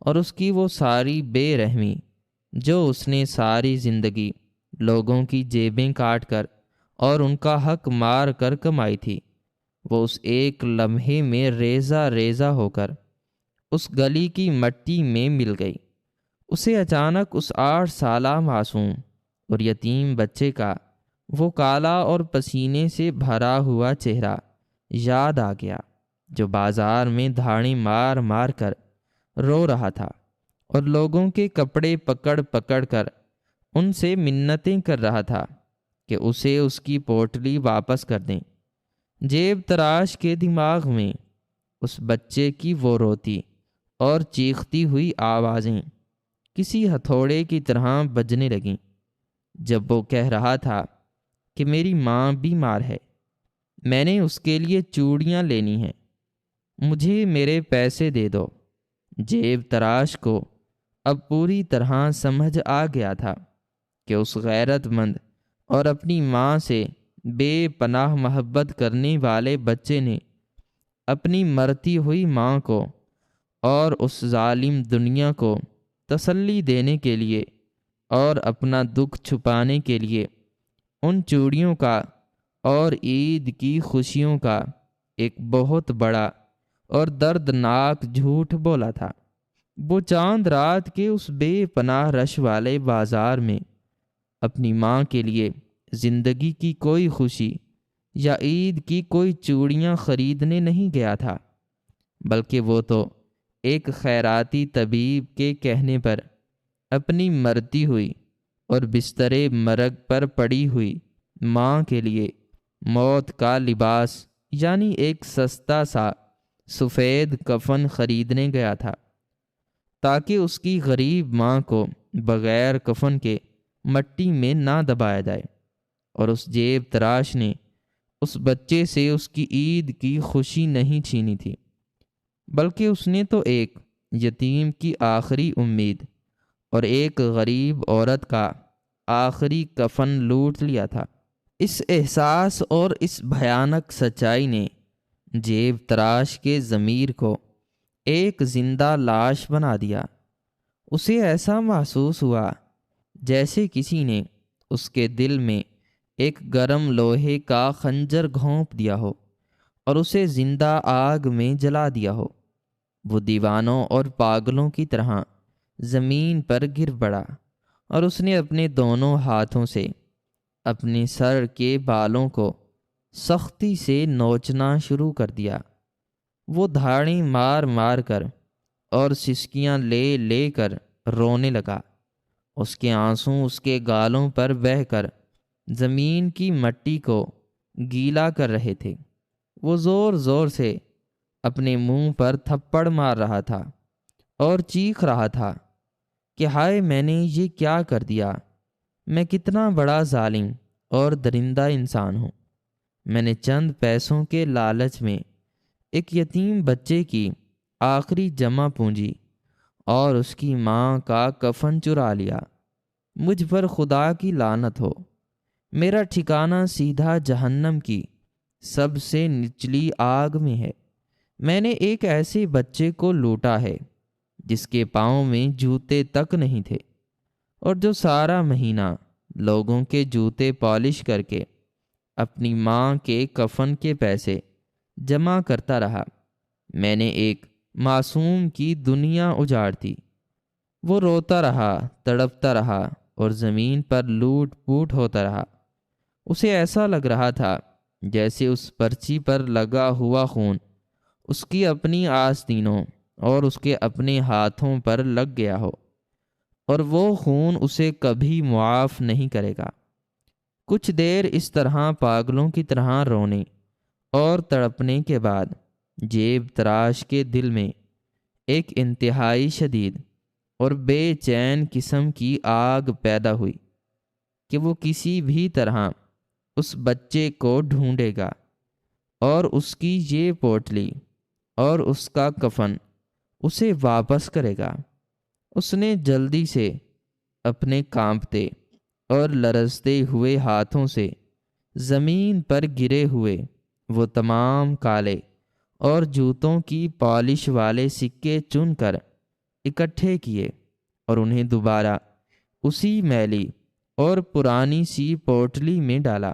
اور اس کی وہ ساری بے رحمی جو اس نے ساری زندگی لوگوں کی جیبیں کاٹ کر اور ان کا حق مار کر کمائی تھی، وہ اس ایک لمحے میں ریزہ ریزہ ہو کر اس گلی کی مٹی میں مل گئی۔ اسے اچانک اس 8 سالہ معصوم اور یتیم بچے کا وہ کالا اور پسینے سے بھرا ہوا چہرہ یاد آ گیا، جو بازار میں دھاڑی مار مار کر رو رہا تھا اور لوگوں کے کپڑے پکڑ پکڑ کر ان سے منتیں کر رہا تھا کہ اسے اس کی پوٹلی واپس کر دیں۔ جیب تراش کے دماغ میں اس بچے کی وہ روتی اور چیختی ہوئی آوازیں کسی ہتھوڑے کی طرح بجنے لگیں جب وہ کہہ رہا تھا کہ میری ماں بیمار ہے، میں نے اس کے لیے چوڑیاں لینی ہیں، مجھے میرے پیسے دے دو۔ جیب تراش کو اب پوری طرح سمجھ آ گیا تھا کہ اس غیرت مند اور اپنی ماں سے بے پناہ محبت کرنے والے بچے نے اپنی مرتی ہوئی ماں کو اور اس ظالم دنیا کو تسلی دینے کے لیے اور اپنا دکھ چھپانے کے لیے ان چوڑیوں کا اور عید کی خوشیوں کا ایک بہت بڑا اور دردناک جھوٹ بولا تھا۔ وہ چاند رات کے اس بے پناہ رش والے بازار میں اپنی ماں کے لیے زندگی کی کوئی خوشی یا عید کی کوئی چوڑیاں خریدنے نہیں گیا تھا، بلکہ وہ تو ایک خیراتی طبیب کے کہنے پر اپنی مرتی ہوئی اور بستر مرگ پر پڑی ہوئی ماں کے لیے موت کا لباس یعنی ایک سستا سا سفید کفن خریدنے گیا تھا، تاکہ اس کی غریب ماں کو بغیر کفن کے مٹی میں نہ دبایا جائے۔ اور اس جیب تراش نے اس بچے سے اس کی عید کی خوشی نہیں چھینی تھی، بلکہ اس نے تو ایک یتیم کی آخری امید اور ایک غریب عورت کا آخری کفن لوٹ لیا تھا۔ اس احساس اور اس بھیانک سچائی نے جیب تراش کے ضمیر کو ایک زندہ لاش بنا دیا۔ اسے ایسا محسوس ہوا جیسے کسی نے اس کے دل میں ایک گرم لوہے کا خنجر گھونپ دیا ہو اور اسے زندہ آگ میں جلا دیا ہو۔ وہ دیوانوں اور پاگلوں کی طرح زمین پر گر پڑا اور اس نے اپنے دونوں ہاتھوں سے اپنے سر کے بالوں کو سختی سے نوچنا شروع کر دیا۔ وہ دھاڑیں مار مار کر اور سسکیاں لے لے کر رونے لگا۔ اس کے آنسو اس کے گالوں پر بہہ کر زمین کی مٹی کو گیلا کر رہے تھے۔ وہ زور زور سے اپنے منہ پر تھپڑ مار رہا تھا اور چیخ رہا تھا کہ ہائے، میں نے یہ کیا کر دیا؟ میں کتنا بڑا ظالم اور درندہ انسان ہوں۔ میں نے چند پیسوں کے لالچ میں ایک یتیم بچے کی آخری جمع پونجی اور اس کی ماں کا کفن چرا لیا۔ مجھ پر خدا کی لعنت ہو۔ میرا ٹھکانہ سیدھا جہنم کی سب سے نچلی آگ میں ہے۔ میں نے ایک ایسے بچے کو لوٹا ہے جس کے پاؤں میں جوتے تک نہیں تھے اور جو سارا مہینہ لوگوں کے جوتے پالش کر کے اپنی ماں کے کفن کے پیسے جمع کرتا رہا۔ میں نے ایک معصوم کی دنیا اجاڑ دی۔ وہ روتا رہا، تڑپتا رہا اور زمین پر لوٹ پوٹ ہوتا رہا۔ اسے ایسا لگ رہا تھا جیسے اس پرچی پر لگا ہوا خون اس کی اپنی آستینوں اور اس کے اپنے ہاتھوں پر لگ گیا ہو، اور وہ خون اسے کبھی معاف نہیں کرے گا۔ کچھ دیر اس طرح پاگلوں کی طرح رونے اور تڑپنے کے بعد جیب تراش کے دل میں ایک انتہائی شدید اور بے چین قسم کی آگ پیدا ہوئی کہ وہ کسی بھی طرح اس بچے کو ڈھونڈے گا اور اس کی یہ پوٹلی اور اس کا کفن اسے واپس کرے گا۔ اس نے جلدی سے اپنے کانپتے اور لرزتے ہوئے ہاتھوں سے زمین پر گرے ہوئے وہ تمام کالے اور جوتوں کی پالش والے سکے چن کر اکٹھے کیے اور انہیں دوبارہ اسی میلی اور پرانی سی پوٹلی میں ڈالا،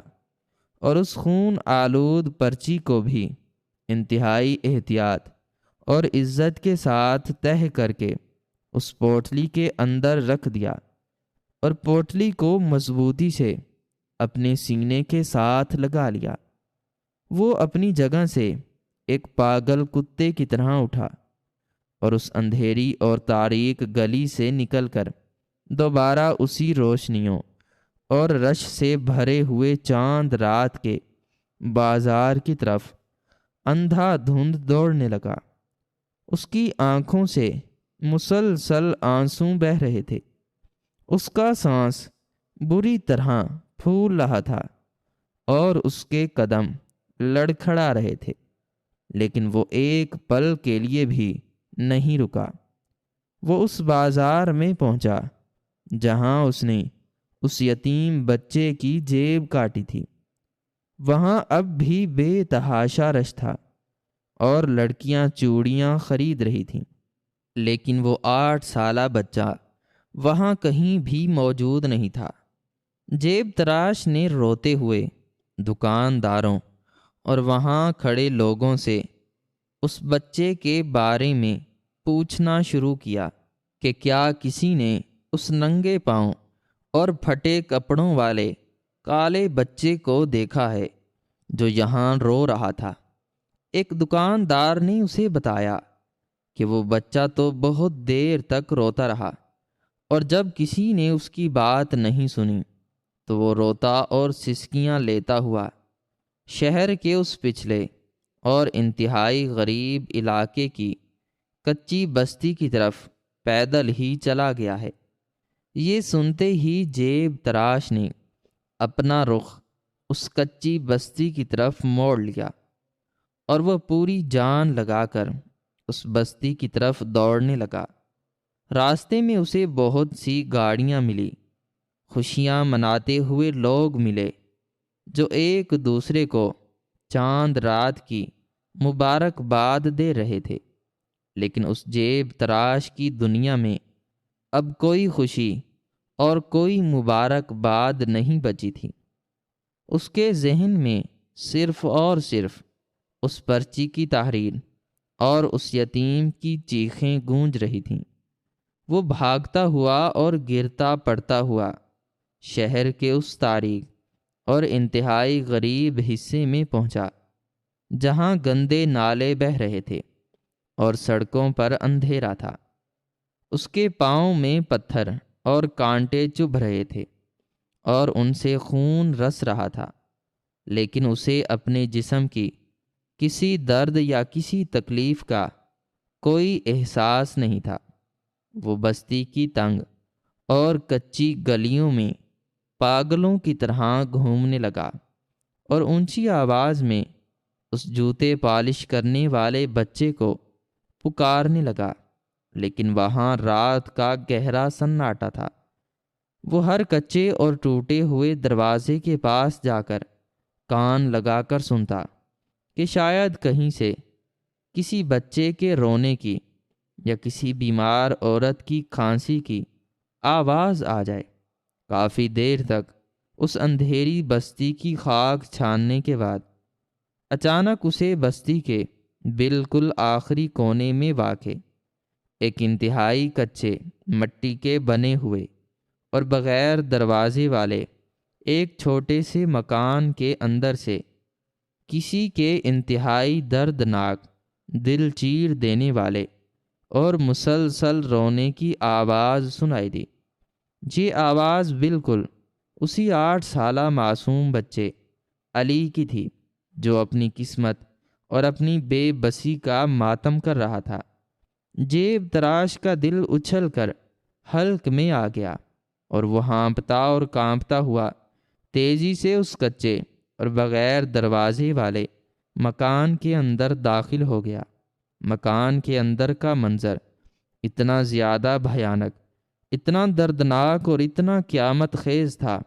اور اس خون آلود پرچی کو بھی انتہائی احتیاط اور عزت کے ساتھ تہہ کر کے اس پوٹلی کے اندر رکھ دیا اور پوٹلی کو مضبوطی سے اپنے سینے کے ساتھ لگا لیا۔ وہ اپنی جگہ سے ایک پاگل کتے کی طرح اٹھا اور اس اندھیری اور تاریک گلی سے نکل کر دوبارہ اسی روشنیوں اور رش سے بھرے ہوئے چاند رات کے بازار کی طرف اندھا دھند دوڑنے لگا۔ اس کی آنکھوں سے مسلسل آنسو بہہ رہے تھے۔ اس کا سانس بری طرح پھول رہا تھا اور اس کے قدم لڑکھڑا رہے تھے۔ لیکن وہ ایک پل کے لیے بھی نہیں رکا۔ وہ اس بازار میں پہنچا جہاں اس نے اس یتیم بچے کی جیب کاٹی تھی۔ وہاں اب بھی بے تحاشا رش تھا اور لڑکیاں چوڑیاں خرید رہی تھیں، لیکن وہ 8 سالہ بچہ وہاں کہیں بھی موجود نہیں تھا۔ جیب تراش نے روتے ہوئے دکانداروں اور وہاں کھڑے لوگوں سے اس بچے کے بارے میں پوچھنا شروع کیا کہ کیا کسی نے اس ننگے پاؤں اور پھٹے کپڑوں والے کالے بچے کو دیکھا ہے جو یہاں رو رہا تھا۔ ایک دکاندار نے اسے بتایا کہ وہ بچہ تو بہت دیر تک روتا رہا، اور جب کسی نے اس کی بات نہیں سنی تو وہ روتا اور سسکیاں لیتا ہوا شہر کے اس پچھلے اور انتہائی غریب علاقے کی کچی بستی کی طرف پیدل ہی چلا گیا ہے۔ یہ سنتے ہی جیب تراش نے اپنا رخ اس کچی بستی کی طرف موڑ لیا اور وہ پوری جان لگا کر اس بستی کی طرف دوڑنے لگا۔ راستے میں اسے بہت سی گاڑیاں ملی، خوشیاں مناتے ہوئے لوگ ملے جو ایک دوسرے کو چاند رات کی مبارکباد دے رہے تھے، لیکن اس جیب تراش کی دنیا میں اب کوئی خوشی اور کوئی مبارکباد نہیں بچی تھی۔ اس کے ذہن میں صرف اور صرف اس پرچی کی تحریر اور اس یتیم کی چیخیں گونج رہی تھیں۔ وہ بھاگتا ہوا اور گرتا پڑتا ہوا شہر کے اس تاریک اور انتہائی غریب حصے میں پہنچا جہاں گندے نالے بہہ رہے تھے اور سڑکوں پر اندھیرا تھا۔ اس کے پاؤں میں پتھر اور کانٹے چبھ رہے تھے اور ان سے خون رس رہا تھا، لیکن اسے اپنے جسم کی کسی درد یا کسی تکلیف کا کوئی احساس نہیں تھا۔ وہ بستی کی تنگ اور کچی گلیوں میں پاگلوں کی طرح گھومنے لگا اور اونچی آواز میں اس جوتے پالش کرنے والے بچے کو پکارنے لگا، لیکن وہاں رات کا گہرا سناٹا تھا۔ وہ ہر کچے اور ٹوٹے ہوئے دروازے کے پاس جا کر کان لگا کر سنتا کہ شاید کہیں سے کسی بچے کے رونے کی یا کسی بیمار عورت کی کھانسی کی آواز آ جائے۔ کافی دیر تک اس اندھیری بستی کی خاک چھاننے کے بعد اچانک اسے بستی کے بالکل آخری کونے میں واقع ایک انتہائی کچے مٹی کے بنے ہوئے اور بغیر دروازے والے ایک چھوٹے سے مکان کے اندر سے کسی کے انتہائی دردناک، دل چیر دینے والے اور مسلسل رونے کی آواز سنائی دی۔ یہ آواز بالکل اسی 8 سالہ معصوم بچے علی کی تھی جو اپنی قسمت اور اپنی بے بسی کا ماتم کر رہا تھا۔ جیب تراش کا دل اچھل کر حلق میں آ گیا اور وہ ہانپتا اور کانپتا ہوا تیزی سے اس کچے اور بغیر دروازے والے مکان کے اندر داخل ہو گیا۔ مکان کے اندر کا منظر اتنا زیادہ بھیانک، اتنا دردناک اور اتنا قیامت خیز تھا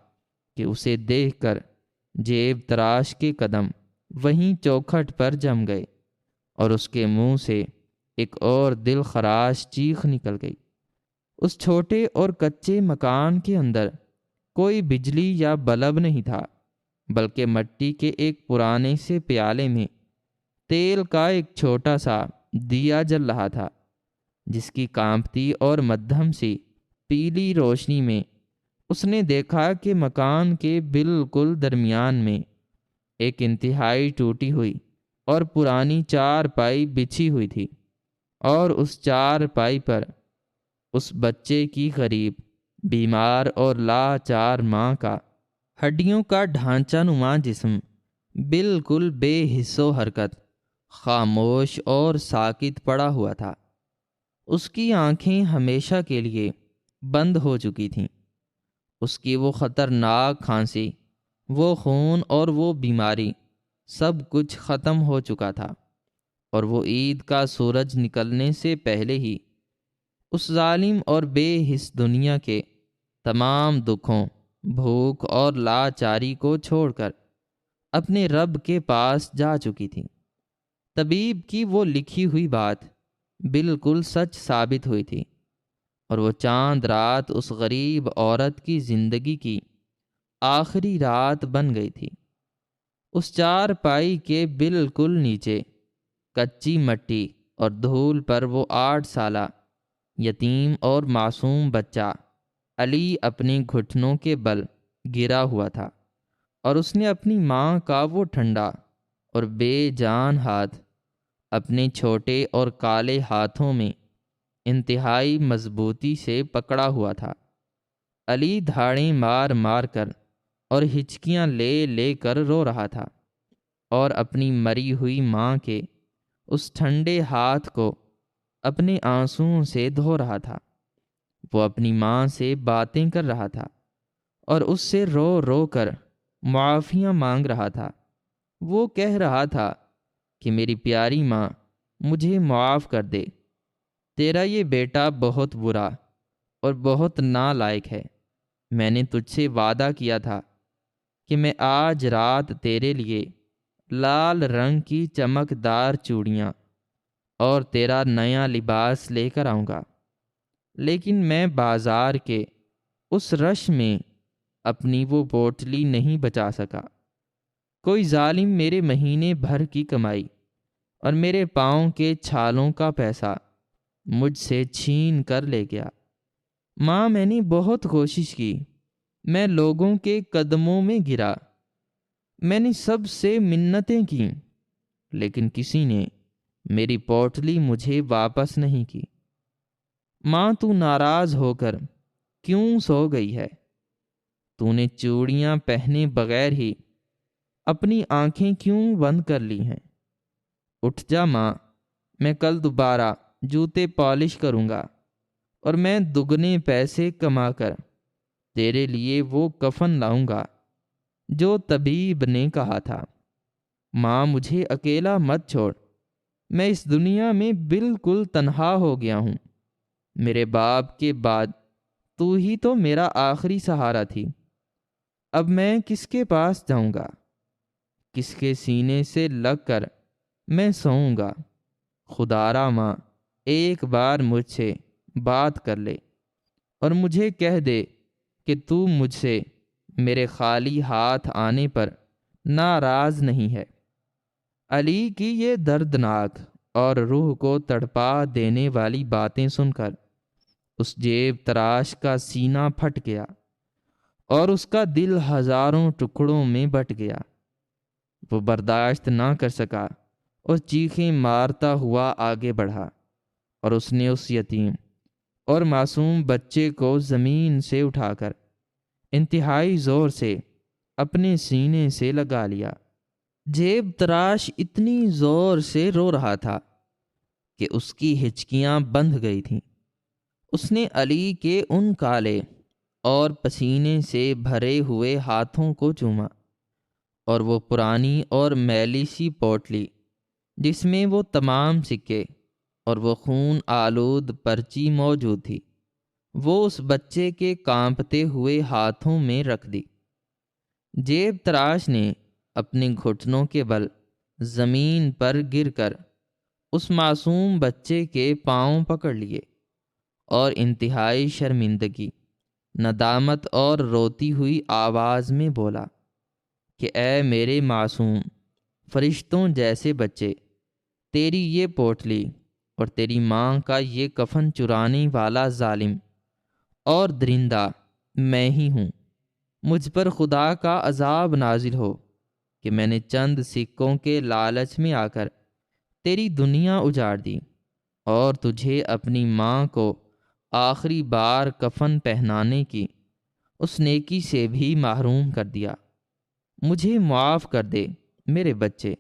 کہ اسے دیکھ کر جیب تراش کے قدم وہیں چوکھٹ پر جم گئے اور اس کے منہ سے ایک اور دل خراش چیخ نکل گئی۔ اس چھوٹے اور کچے مکان کے اندر کوئی بجلی یا بلب نہیں تھا، بلکہ مٹی کے ایک پرانے سے پیالے میں تیل کا ایک چھوٹا سا دیا جل رہا تھا، جس کی کانپتی اور مدھم سی پیلی روشنی میں اس نے دیکھا کہ مکان کے بالکل درمیان میں ایک انتہائی ٹوٹی ہوئی اور پرانی چارپائی بچھی ہوئی تھی، اور اس چارپائی پر اس بچے کی غریب، بیمار اور لاچار ماں کا ہڈیوں کا ڈھانچہ نما جسم بالکل بے حس و حرکت، خاموش اور ساکت پڑا ہوا تھا۔ اس کی آنکھیں ہمیشہ کے لیے بند ہو چکی تھیں۔ اس کی وہ خطرناک کھانسی، وہ خون اور وہ بیماری، سب کچھ ختم ہو چکا تھا۔ اور وہ عید کا سورج نکلنے سے پہلے ہی اس ظالم اور بے حس دنیا کے تمام دکھوں، بھوک اور لاچاری کو چھوڑ کر اپنے رب کے پاس جا چکی تھی۔ طبیب کی وہ لکھی ہوئی بات بالکل سچ ثابت ہوئی تھی، اور وہ چاند رات اس غریب عورت کی زندگی کی آخری رات بن گئی تھی۔ اس چارپائی کے بالکل نیچے کچی مٹی اور دھول پر وہ 8 سالہ یتیم اور معصوم بچہ علی اپنے گھٹنوں کے بل گرا ہوا تھا، اور اس نے اپنی ماں کا وہ ٹھنڈا اور بے جان ہاتھ اپنے چھوٹے اور کالے ہاتھوں میں انتہائی مضبوطی سے پکڑا ہوا تھا۔ علی دھاڑیں مار مار کر اور ہچکیاں لے لے کر رو رہا تھا، اور اپنی مری ہوئی ماں کے اس ٹھنڈے ہاتھ کو اپنے آنسوؤں سے دھو رہا تھا۔ وہ اپنی ماں سے باتیں کر رہا تھا اور اس سے رو رو کر معافیاں مانگ رہا تھا۔ وہ کہہ رہا تھا کہ میری پیاری ماں، مجھے معاف کر دے، تیرا یہ بیٹا بہت برا اور بہت نالائق ہے۔ میں نے تجھ سے وعدہ کیا تھا کہ میں آج رات تیرے لیے لال رنگ کی چمکدار چوڑیاں اور تیرا نیا لباس لے کر آؤں گا، لیکن میں بازار کے اس رش میں اپنی وہ پوٹلی نہیں بچا سکا۔ کوئی ظالم میرے مہینے بھر کی کمائی اور میرے پاؤں کے چھالوں کا پیسہ مجھ سے چھین کر لے گیا۔ ماں، میں نے بہت کوشش کی، میں لوگوں کے قدموں میں گرا، میں نے سب سے منتیں کیں، لیکن کسی نے میری پوٹلی مجھے واپس نہیں کی۔ ماں، تو ناراض ہو کر کیوں سو گئی ہے؟ تو نے چوڑیاں پہنے بغیر ہی اپنی آنکھیں کیوں بند کر لی ہیں؟ اٹھ جا ماں، میں کل دوبارہ جوتے پالش کروں گا، اور میں دگنے پیسے کما کر تیرے لیے وہ کفن لاؤں گا جو طبیب نے کہا تھا۔ ماں، مجھے اکیلا مت چھوڑ، میں اس دنیا میں بالکل تنہا ہو گیا ہوں۔ میرے باپ کے بعد تو ہی تو میرا آخری سہارا تھی۔ اب میں کس کے پاس جاؤں گا؟ کس کے سینے سے لگ کر میں سوؤں گا؟ خدارا ماں، ایک بار مجھ سے بات کر لے اور مجھے کہہ دے کہ تو مجھ سے میرے خالی ہاتھ آنے پر ناراض نہیں ہے۔ علی کی یہ دردناک اور روح کو تڑپا دینے والی باتیں سن کر اس جیب تراش کا سینہ پھٹ گیا اور اس کا دل ہزاروں ٹکڑوں میں بٹ گیا۔ وہ برداشت نہ کر سکا اور چیخیں مارتا ہوا آگے بڑھا، اور اس نے اس یتیم اور معصوم بچے کو زمین سے اٹھا کر انتہائی زور سے اپنے سینے سے لگا لیا۔ جیب تراش اتنی زور سے رو رہا تھا کہ اس کی ہچکیاں بندھ گئی تھیں۔ اس نے علی کے ان کالے اور پسینے سے بھرے ہوئے ہاتھوں کو چوما، اور وہ پرانی اور میلی سی پوٹلی جس میں وہ تمام سکے اور وہ خون آلود پرچی موجود تھی، وہ اس بچے کے کانپتے ہوئے ہاتھوں میں رکھ دی۔ جیب تراش نے اپنے گھٹنوں کے بل زمین پر گر کر اس معصوم بچے کے پاؤں پکڑ لیے، اور انتہائی شرمندگی، ندامت اور روتی ہوئی آواز میں بولا کہ اے میرے معصوم فرشتوں جیسے بچے، تیری یہ پوٹلی اور تیری ماں کا یہ کفن چرانے والا ظالم اور درندہ میں ہی ہوں۔ مجھ پر خدا کا عذاب نازل ہو کہ میں نے چند سکوں کے لالچ میں آ کر تیری دنیا اجاڑ دی اور تجھے اپنی ماں کو آخری بار کفن پہنانے کی اس نیکی سے بھی محروم کر دیا۔ مجھے معاف کر دے میرے بچے،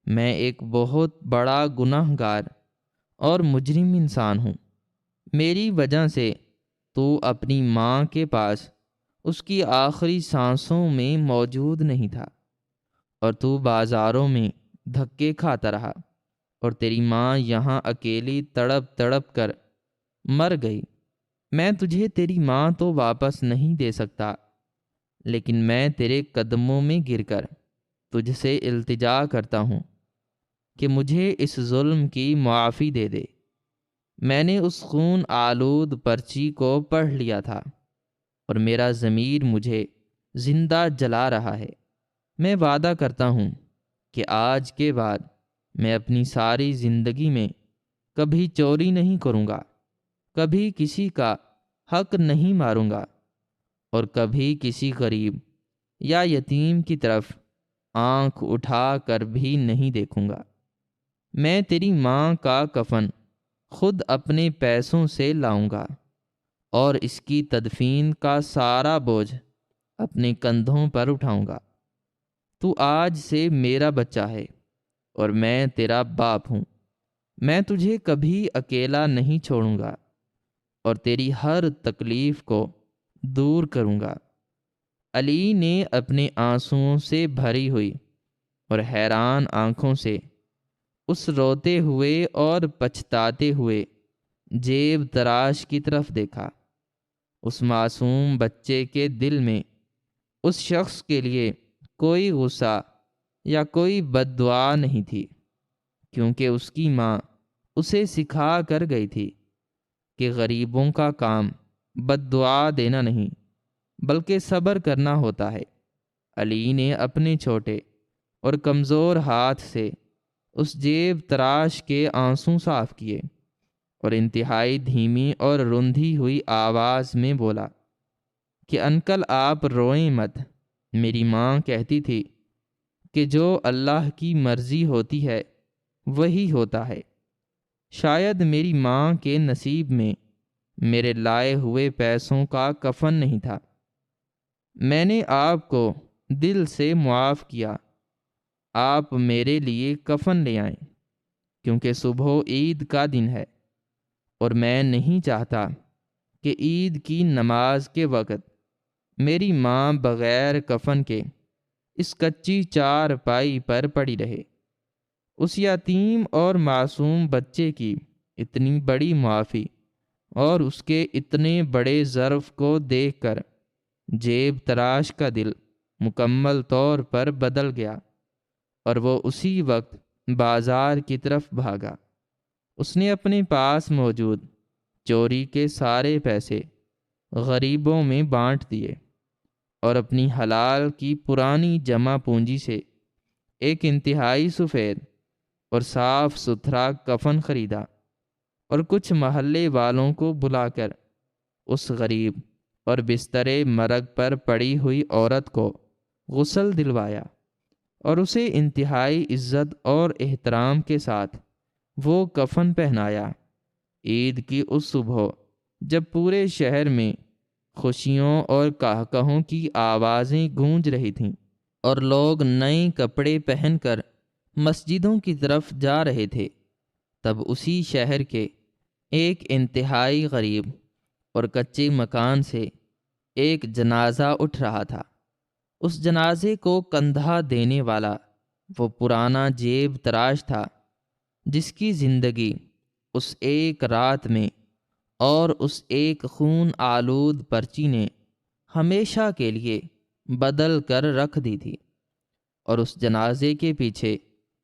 میں ایک بہت بڑا گناہ گار اور مجرم انسان ہوں۔ میری وجہ سے تو اپنی ماں کے پاس اس کی آخری سانسوں میں موجود نہیں تھا، اور تو بازاروں میں دھکے کھاتا رہا اور تیری ماں یہاں اکیلی تڑپ تڑپ کر مر گئی۔ میں تجھے تیری ماں تو واپس نہیں دے سکتا، لیکن میں تیرے قدموں میں گر کر تجھ سے التجا کرتا ہوں کہ مجھے اس ظلم کی معافی دے دے۔ میں نے اس خون آلود پرچی کو پڑھ لیا تھا اور میرا ضمیر مجھے زندہ جلا رہا ہے۔ میں وعدہ کرتا ہوں کہ آج کے بعد میں اپنی ساری زندگی میں کبھی چوری نہیں کروں گا، کبھی کسی کا حق نہیں ماروں گا، اور کبھی کسی غریب یا یتیم کی طرف آنکھ اٹھا کر بھی نہیں دیکھوں گا۔ میں تیری ماں کا کفن خود اپنے پیسوں سے لاؤں گا اور اس کی تدفین کا سارا بوجھ اپنے کندھوں پر اٹھاؤں گا۔ تو آج سے میرا بچہ ہے اور میں تیرا باپ ہوں۔ میں تجھے کبھی اکیلا نہیں چھوڑوں گا اور تیری ہر تکلیف کو دور کروں گا۔ علی نے اپنے آنسوؤں سے بھری ہوئی اور حیران آنکھوں سے اس روتے ہوئے اور پچھتاتے ہوئے جیب تراش کی طرف دیکھا۔ اس معصوم بچے کے دل میں اس شخص کے لیے کوئی غصہ یا کوئی بد دعا نہیں تھی، کیونکہ اس کی ماں اسے سکھا کر گئی تھی کہ غریبوں کا کام بد دعا دینا نہیں بلکہ صبر کرنا ہوتا ہے۔ علی نے اپنے چھوٹے اور کمزور ہاتھ سے اس جیب تراش کے آنسوں صاف کیے اور انتہائی دھیمی اور رندھی ہوئی آواز میں بولا کہ انکل آپ روئیں مت۔ میری ماں کہتی تھی کہ جو اللہ کی مرضی ہوتی ہے وہی ہوتا ہے۔ شاید میری ماں کے نصیب میں میرے لائے ہوئے پیسوں کا کفن نہیں تھا۔ میں نے آپ کو دل سے معاف کیا۔ آپ میرے لیے کفن لے آئیں، کیونکہ صبح عید کا دن ہے اور میں نہیں چاہتا کہ عید کی نماز کے وقت میری ماں بغیر کفن کے اس کچی چارپائی پر پڑی رہے۔ اس یتیم اور معصوم بچے کی اتنی بڑی معافی اور اس کے اتنے بڑے ظرف کو دیکھ کر جیب تراش کا دل مکمل طور پر بدل گیا اور وہ اسی وقت بازار کی طرف بھاگا۔ اس نے اپنے پاس موجود چوری کے سارے پیسے غریبوں میں بانٹ دیے اور اپنی حلال کی پرانی جمع پونجی سے ایک انتہائی سفید اور صاف ستھرا کفن خریدا اور کچھ محلے والوں کو بلا کر اس غریب اور بستر مرگ پر پڑی ہوئی عورت کو غسل دلوایا اور اسے انتہائی عزت اور احترام کے ساتھ وہ کفن پہنایا۔ عید کی اس صبح جب پورے شہر میں خوشیوں اور قہقہوں کی آوازیں گونج رہی تھیں اور لوگ نئے کپڑے پہن کر مسجدوں کی طرف جا رہے تھے، تب اسی شہر کے ایک انتہائی غریب اور کچے مکان سے ایک جنازہ اٹھ رہا تھا۔ اس جنازے کو کندھا دینے والا وہ پرانا جیب تراش تھا جس کی زندگی اس ایک رات میں اور اس ایک خون آلود پرچی نے ہمیشہ کے لیے بدل کر رکھ دی تھی، اور اس جنازے کے پیچھے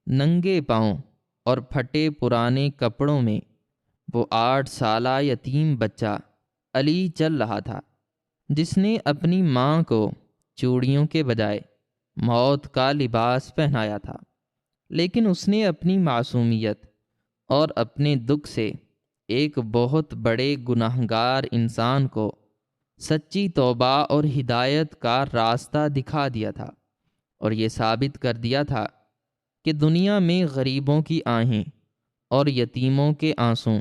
ننگے پاؤں اور پھٹے پرانے کپڑوں میں وہ 8 سالہ یتیم بچہ علی چل رہا تھا، جس نے اپنی ماں کو چوڑیوں کے بجائے موت کا لباس پہنایا تھا، لیکن اس نے اپنی معصومیت اور اپنے دکھ سے ایک بہت بڑے گنہگار انسان کو سچی توبہ اور ہدایت کا راستہ دکھا دیا تھا، اور یہ ثابت کر دیا تھا کہ دنیا میں غریبوں کی آہیں اور یتیموں کے آنسوں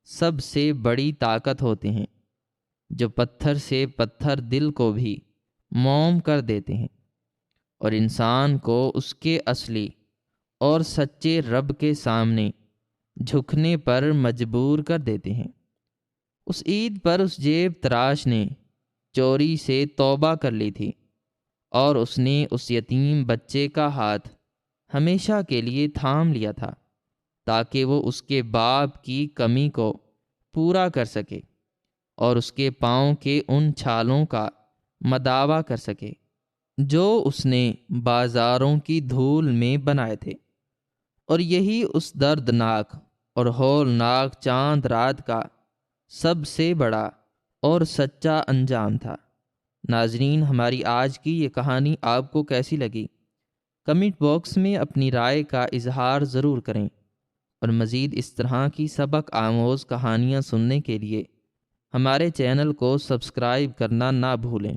سب سے بڑی طاقت ہوتے ہیں، جو پتھر سے پتھر دل کو بھی موم کر دیتے ہیں اور انسان کو اس کے اصلی اور سچے رب کے سامنے جھکنے پر مجبور کر دیتے ہیں۔ اس عید پر اس جیب تراش نے چوری سے توبہ کر لی تھی اور اس نے اس یتیم بچے کا ہاتھ ہمیشہ کے لیے تھام لیا تھا۔ تاکہ وہ اس کے باپ کی کمی کو پورا کر سکے اور اس کے پاؤں کے ان چھالوں کا مداوا کر سکے جو اس نے بازاروں کی دھول میں بنائے تھے۔ اور یہی اس دردناک اور ہولناک چاند رات کا سب سے بڑا اور سچا انجام تھا۔ ناظرین، ہماری آج کی یہ کہانی آپ کو کیسی لگی؟ کمنٹ باکس میں اپنی رائے کا اظہار ضرور کریں، اور مزید اس طرح کی سبق آموز کہانیاں سننے کے لیے ہمارے چینل کو سبسکرائب کرنا نہ بھولیں۔